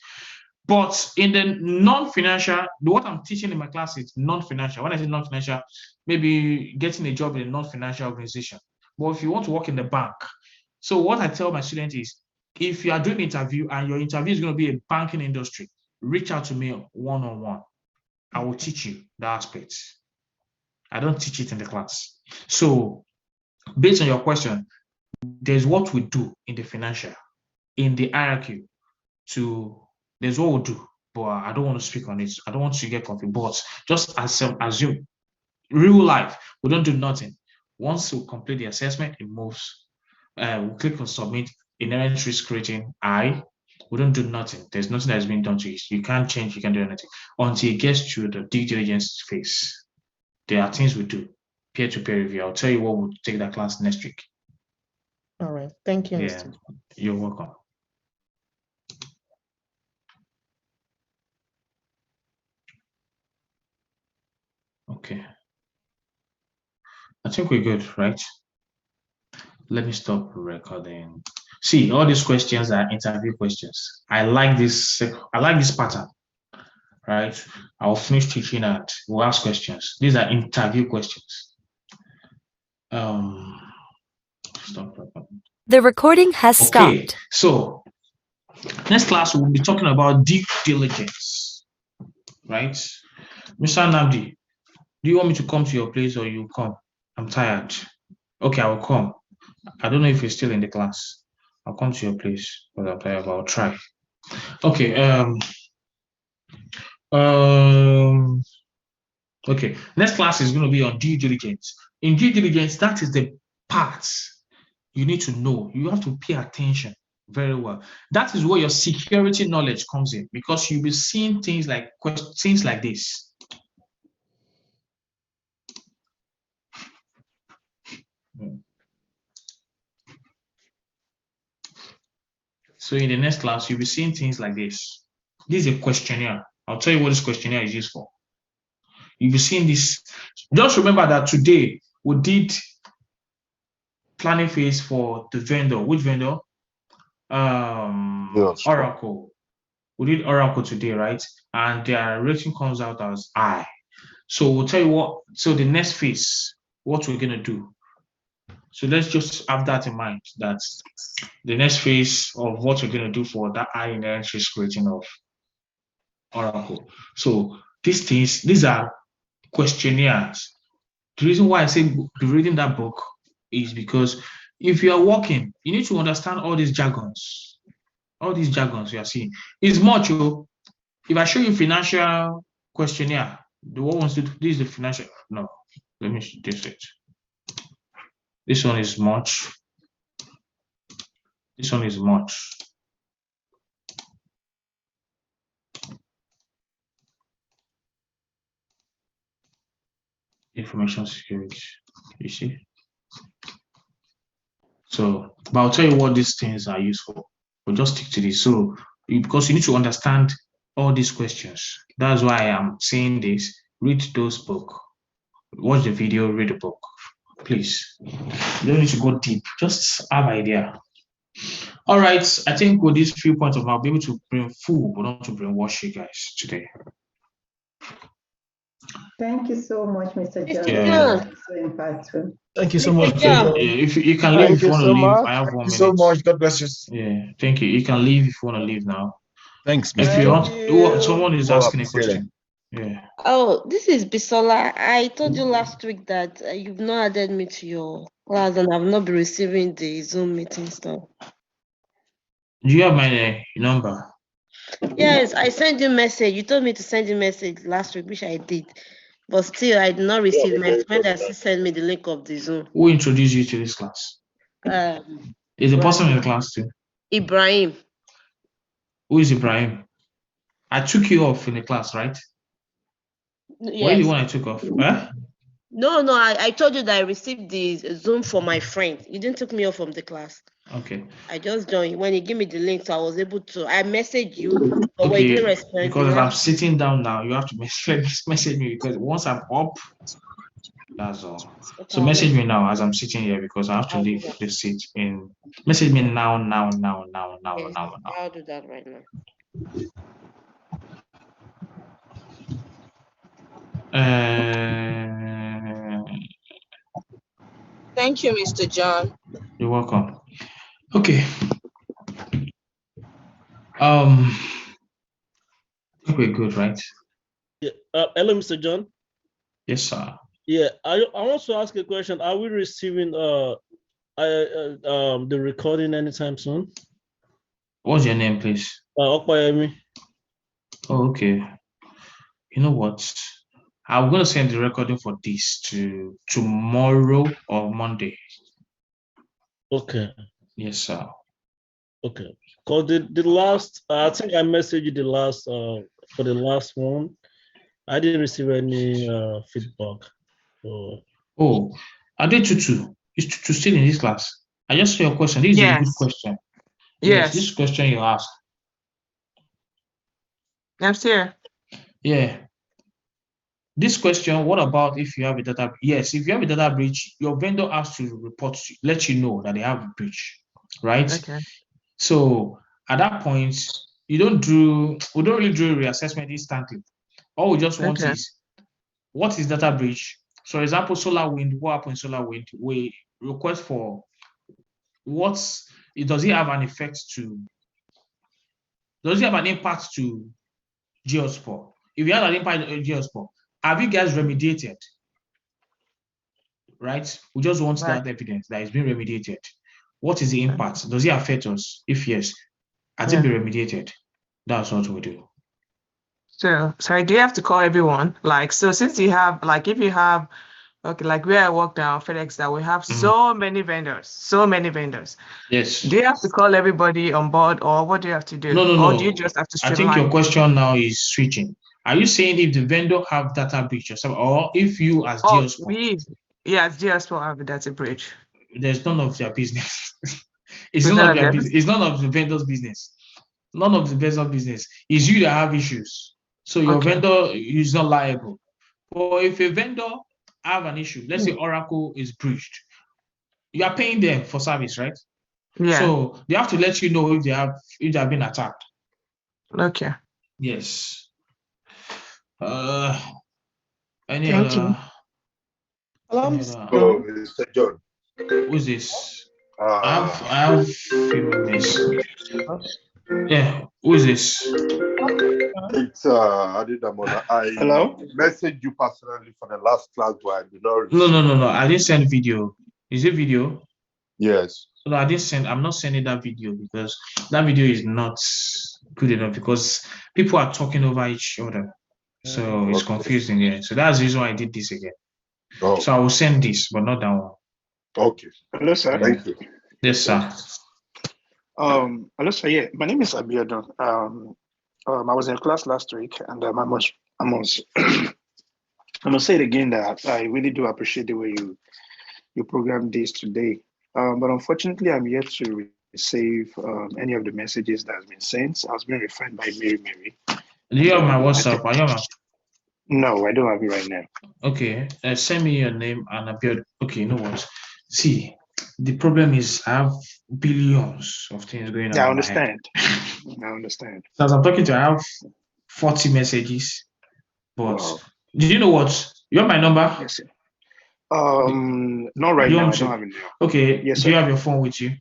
But in the non-financial, what I'm teaching in my class is non-financial. When I say non-financial, maybe getting a job in a non-financial organization. But if you want to work in the bank, so what I tell my students is, if you are doing an interview and your interview is going to be a banking industry, reach out to me one-on-one. I will teach you the aspects. I don't teach it in the class. So based on your question, there's what we do in the financial, in the hierarchy there's what we'll do, but I don't want to speak on it. I don't want to get confused. But just assume real life, we don't do nothing. Once we complete the assessment, it moves. We click on submit, inherent risk rating, we don't do nothing. There's nothing that's been done to it. You can't change, you can't do anything until it gets to the due diligence phase. There are things we do, peer-to-peer review. I'll tell you what we'll take that class next week. All right. Thank you, Yeah, Mr. you're welcome. Okay. I think we're good, right? Let me stop recording. See, all these questions are interview questions. I like this pattern, right? I'll finish teaching and we'll ask questions. These are interview questions. Stop recording. The recording has Okay, stopped. so next class we'll be talking about due diligence, right? Mr. Namdi, do you want me to come to your place or you come? I'm tired. Okay, I will come. I don't know if you're still in the class. I'll come to your place, but I'll try. Okay. Okay. Next class is going to be on due diligence. In due diligence, that is the part you need to know. You have to pay attention very well. That is where your security knowledge comes in, because you'll be seeing things like this. So in the next class, you'll be seeing things like this. This is a questionnaire. I'll tell you what this questionnaire is used for. You'll be seeing this. Just remember that today we did planning phase for the vendor. Which vendor? Oracle. We did Oracle today, right? And their rating comes out as I. So we'll tell you what. So the next phase, what we're gonna do. So let's just have that in mind, that the next phase of what we're going to do for that high inherent risk rating of Oracle. So these are questionnaires. The reason why I say reading that book is because if you are working, you need to understand all these jargons. All these jargons you are seeing. It's much. If I show you financial questionnaire, the one wants to this is the financial. No, let me just it. This one is much. This one is much. Information security, you see. So, but I'll tell you what these things are useful. But just stick to this. So, because you need to understand all these questions. That's why I am saying this. Read those books. Watch the video. Read the book, please. You don't need to go deep. Just have idea. All right. I think with these few points I'll be able to bring full, but not to brainwash you guys today. Thank you so much, Mr. John. Yeah. So impactful. Thank you so much. If you can leave, if you want to leave, I have 1 minute. so much. God bless you. Yeah, thank you. You can leave if you want to leave now. Thanks, If Mr. you John. want, someone is asking a appreciate it. question. Yeah. Oh, this is Bisola. I told you last week that you've not added me to your class and I've not been receiving the Zoom meeting stuff. Do you have my number? Yes, I sent you a message. You told me to send you a message last week, which I did. But still, I did not receive my friend that sent me the link of the Zoom. Who introduced you to this class? Is the person in the class too? Ibrahim. Who is Ibrahim? I took you off in the class, right? Yes. Where the one I took off? Huh? No, I told you that I received the Zoom from my friend. You didn't take me off from the class. Okay. I just joined. When you give me the link, so I was able to. I messaged you, but when you Okay. didn't respond, Because I'm sitting down now, you have to message me, because once I'm up, that's all. Okay, So message me now as I'm sitting here, because I have to leave the seat in. Message me now. Yes, I'll do that right now. Thank you, Mr. John. You're welcome. Okay. I think we're good, right? Yeah. Hello, Mr. John. Yes, sir. Yeah, I want to ask a question. Are we receiving the recording anytime soon? What's your name, please? Okpayemi. Oh, okay. You know what? I'm gonna send the recording for this to tomorrow or Monday. Okay. Yes, sir. Okay. Because the last, I think I messaged you the last for the last one. I didn't receive any feedback. So. Oh, I did Tutu. Is Tutu still in this class? I just saw your question. This is a good question. Yes, this question you asked. I'm here. Yeah. This question, what about if you have a data? Yes, if you have a data breach, your vendor has to report to you, let you know that they have a breach, right? Okay. So at that point, we don't really do a reassessment instantly. All we just want is, what is data breach? So example, SolarWind, what happened in SolarWind? We request for does it have an impact to Geospore? If you have an impact on Geospore, have you guys remediated? right? We just want Right. that evidence that it's been remediated. What is the impact? Does it affect us? If yes, has it been remediated? That's what we do. So, sorry, do you have to call everyone? Like, so since you have, like, if you have, okay, like where I work now, FedEx, that we have so many vendors. Yes. Do you have to call everybody on board, or what do you have to do? No. Or do you just have to I think your streamline? question now is switching. Are you saying if the vendor have data breach yourself, or if you as Oh, Geosport? as Geosport have a data breach. There's none of their business. It's Is none that of their okay? business. It's none of the vendor's business. None of the vendor's business. It's you that have issues. So your Okay. vendor is not liable. But if a vendor have an issue, let's say Oracle is breached, you are paying them for service, right? Yeah. So they have to let you know if they have been attacked. Okay. Yes. Any Thank you. other? Hello, Any Mr. other? John. Mr. John. Who's this? I have few minutes. Yeah, who is this? It's Adidamola. Hello? I messaged you personally for the last class, but I did not No. receive. I didn't send video. Is it video? Yes. No, I didn't send. I'm not sending that video because that video is not good enough because people are talking over each other. So it's confusing. Yeah. So that's the reason why I did this again. Oh. So I will send this, but not that one. Okay. Hello, sir. Thank you. Yes, sir. Hello, sir. Yeah, my name is Abiodun. I was in class last week, and I must say it again that I really do appreciate the way you programmed this today. But unfortunately, I'm yet to receive any of the messages that has been sent. I was being referred by Mary. Do you have my WhatsApp? Are you on? No, I don't have it right now. Okay, send me your name and a build. Okay, you know what? See, the problem is I have billions of things going on Yeah, I in my head. understand. I understand. So as I'm talking to, I have 40 messages. But Wow. do you know what? You have my number? Yes, sir. Not right You now. I want don't to? have it now. Okay. Yes, Do you sir. have your phone with you?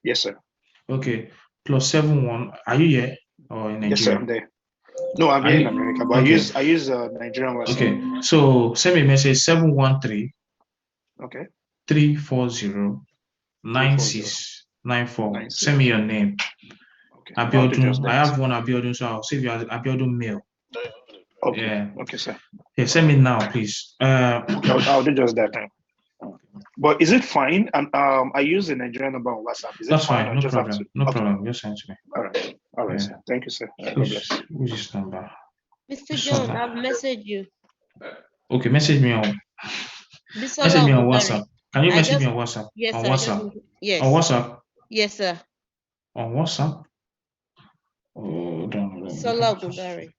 Yes, sir. Okay. +71. Are you here or in Yes, sir. Nigeria? I'm there. No, I'm Are here in you? America, but Okay. I use Nigerian WhatsApp. Okay. So send me a message 713 Okay. 340 9694. Send me your name. Okay. I'll do just Abiodun. I that. have one Abiodun, so I'll save you as Abiodun mail. Okay. Yeah. Okay, sir. Yeah, send me now, please. I'll do just that. But is it fine? I use the Nigerian number on WhatsApp. Is it That's fine, fine. or No just have to? problem. No Okay. problem. Just send it to me. All right. All right, Yeah. sir. Thank you, sir. God Who's bless. this number? Mr. John, I've messaged you. Okay, message me on Bisola WhatsApp. Ogundare. Can you I message me just, on WhatsApp? yes, On sir. WhatsApp. Yes. On WhatsApp. Yes, sir. On WhatsApp. Oh, don't. Bisola Ogundare.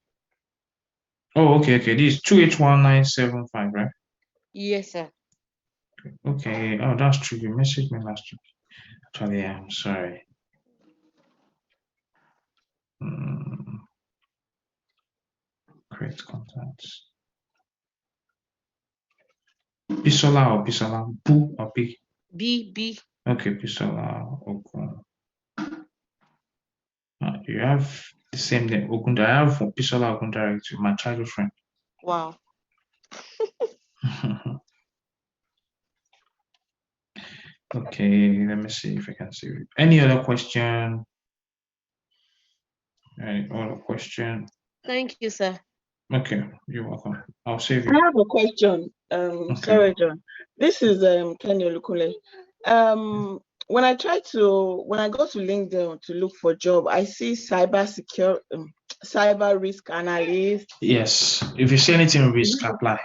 Oh, okay. This is 281975, right? Yes, sir. Okay. Oh, that's true. You messaged me last week. Actually, I'm sorry. Create contacts. Bisola or Bisola? Bu or B? B. Okay, Bisola Ogun. You have the same name, Ogunda. I have Bisola Ogundare, my childhood friend. Wow. Okay, let me see if I can see. Any other question? Any other question? Thank you, sir. Okay, you're welcome. I'll save you. I have a question. Sorry, John. This is Kenny Olukule. When I go to LinkedIn to look for job, I see cyber risk analyst. Yes, if you see anything risk, apply.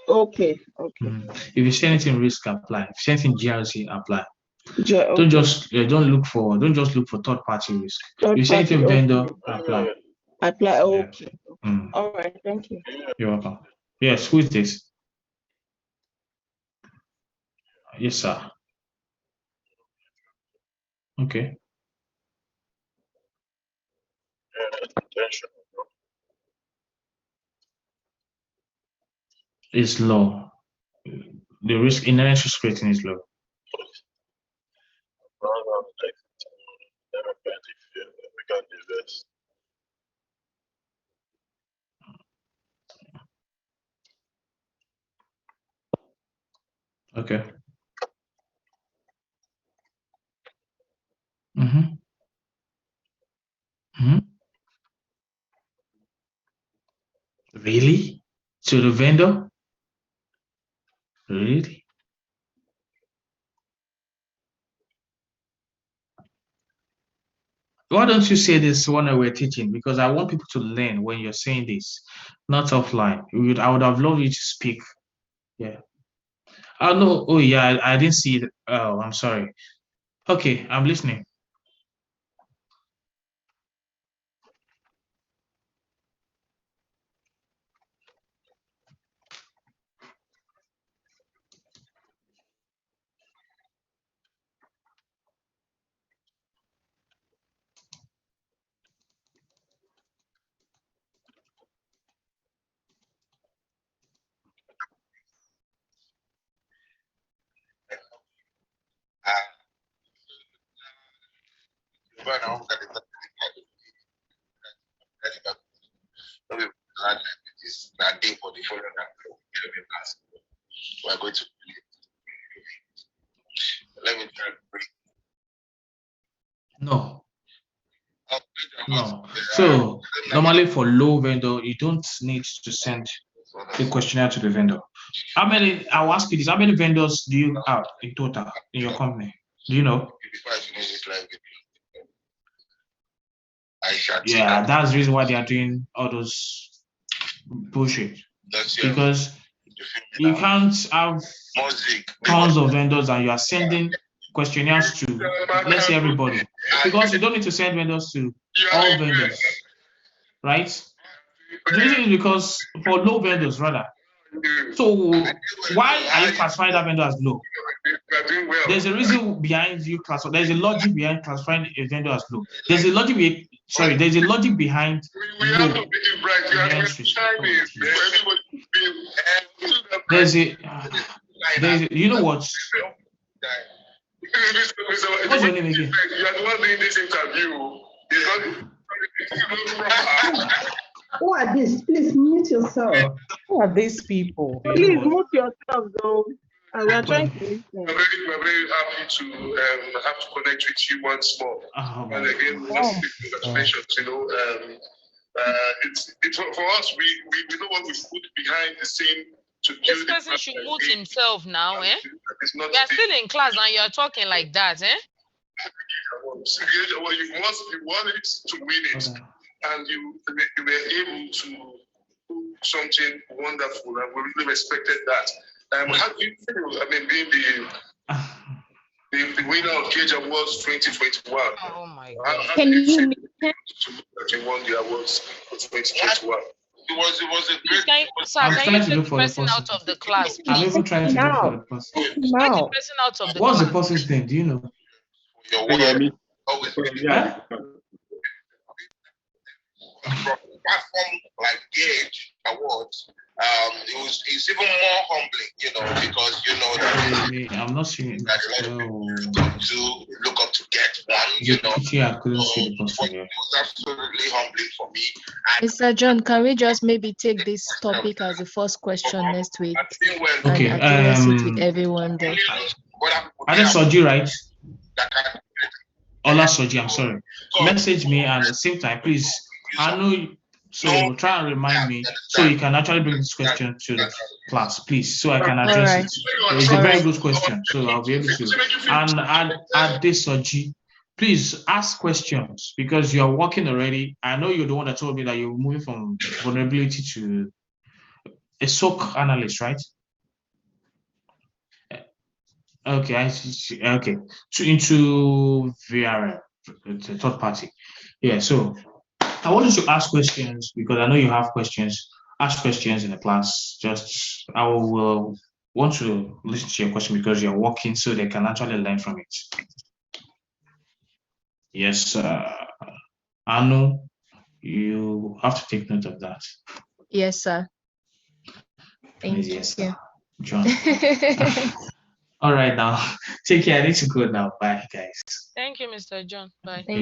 Okay. If you see anything risk, apply. If you see anything GRC, apply. Okay. Don't just look for third party risk. If you see anything vendor, apply. Apply. Okay. Yeah. All right. Thank you. You're welcome. Yes, who is this? Yes, sir. Okay. It's low. The risk inherent risk rating is low. Okay. Mm-hmm. Mm-hmm. Really? To the vendor? Really? Why don't you say this when we're teaching? Because I want people to learn when you're saying this, not offline. I would have loved you to speak. Yeah. Oh no. Oh yeah. I didn't see it. Oh, I'm sorry. Okay, I'm listening. We're going to let me try. No. No. So normally for low vendor, you don't need to send the questionnaire to the vendor. I'll ask you this, how many vendors do you have in total in your company? Do you know? Yeah, that's the reason why they are doing all those bullshit. Because you can't have tons of vendors and you are sending questionnaires to, let's say, everybody. Because you don't need to send vendors to all vendors, right? The reason is because for low vendors, rather. So why are you classifying that vendor as low? There's a reason behind you classify. There's a logic behind classifying a vendor as low. There's a logic. There's a logic behind low. There's a. You know what? What's your name again? You are the one doing this interview. Who are these? Please mute yourself. Who are these people? Please mute yourself, though. We are trying to listen. We're very happy to have to connect with you once more. And again, just congratulations. It's for us. We know what we put behind the scene to build. This person should mute himself now, eh? We are still in class and you're talking like that, eh? Well, you wanted to win it, and you were able to do something wonderful, and we really respected that. How do you feel? I mean, being the winner of Gage Awards 2021. Oh my God! Can you won the awards for 2021? It was a great. Can you take the person out of the class? Please? I'm even trying to look for the person. Take the person out of the What's class. the person's name? Do you know? Your word. Always. Platform like Gage Awards, it's even more humbling, because that I'm not seeing it. To look up to get one, I couldn't see the person. It was absolutely humbling for me. Mr. John, can we just maybe take this topic as the first question next week Okay. and address it with everyone there? I just saw you, right? Ola Soji, I'm sorry. Message me and at the same time, please. I know, so try and remind me so you can actually bring this question to the class, please, so I can address it. It's a very good question, so I'll be able to. And at this Soji, please ask questions because you're working already. I know you're the one that told me that you're moving from vulnerability to a SOC analyst, right? Okay, I see. Okay, into VRM, the third party. Yeah, so I want you to ask questions because I know you have questions. Ask questions in the class. I will want to listen to your question because you're working, so they can actually learn from it. Yes, Anu, you have to take note of that. Yes, sir. Thank yes, you. John. All right, now take care. I need to go now. Bye, guys. Thank you, Mr. John. Bye. Thank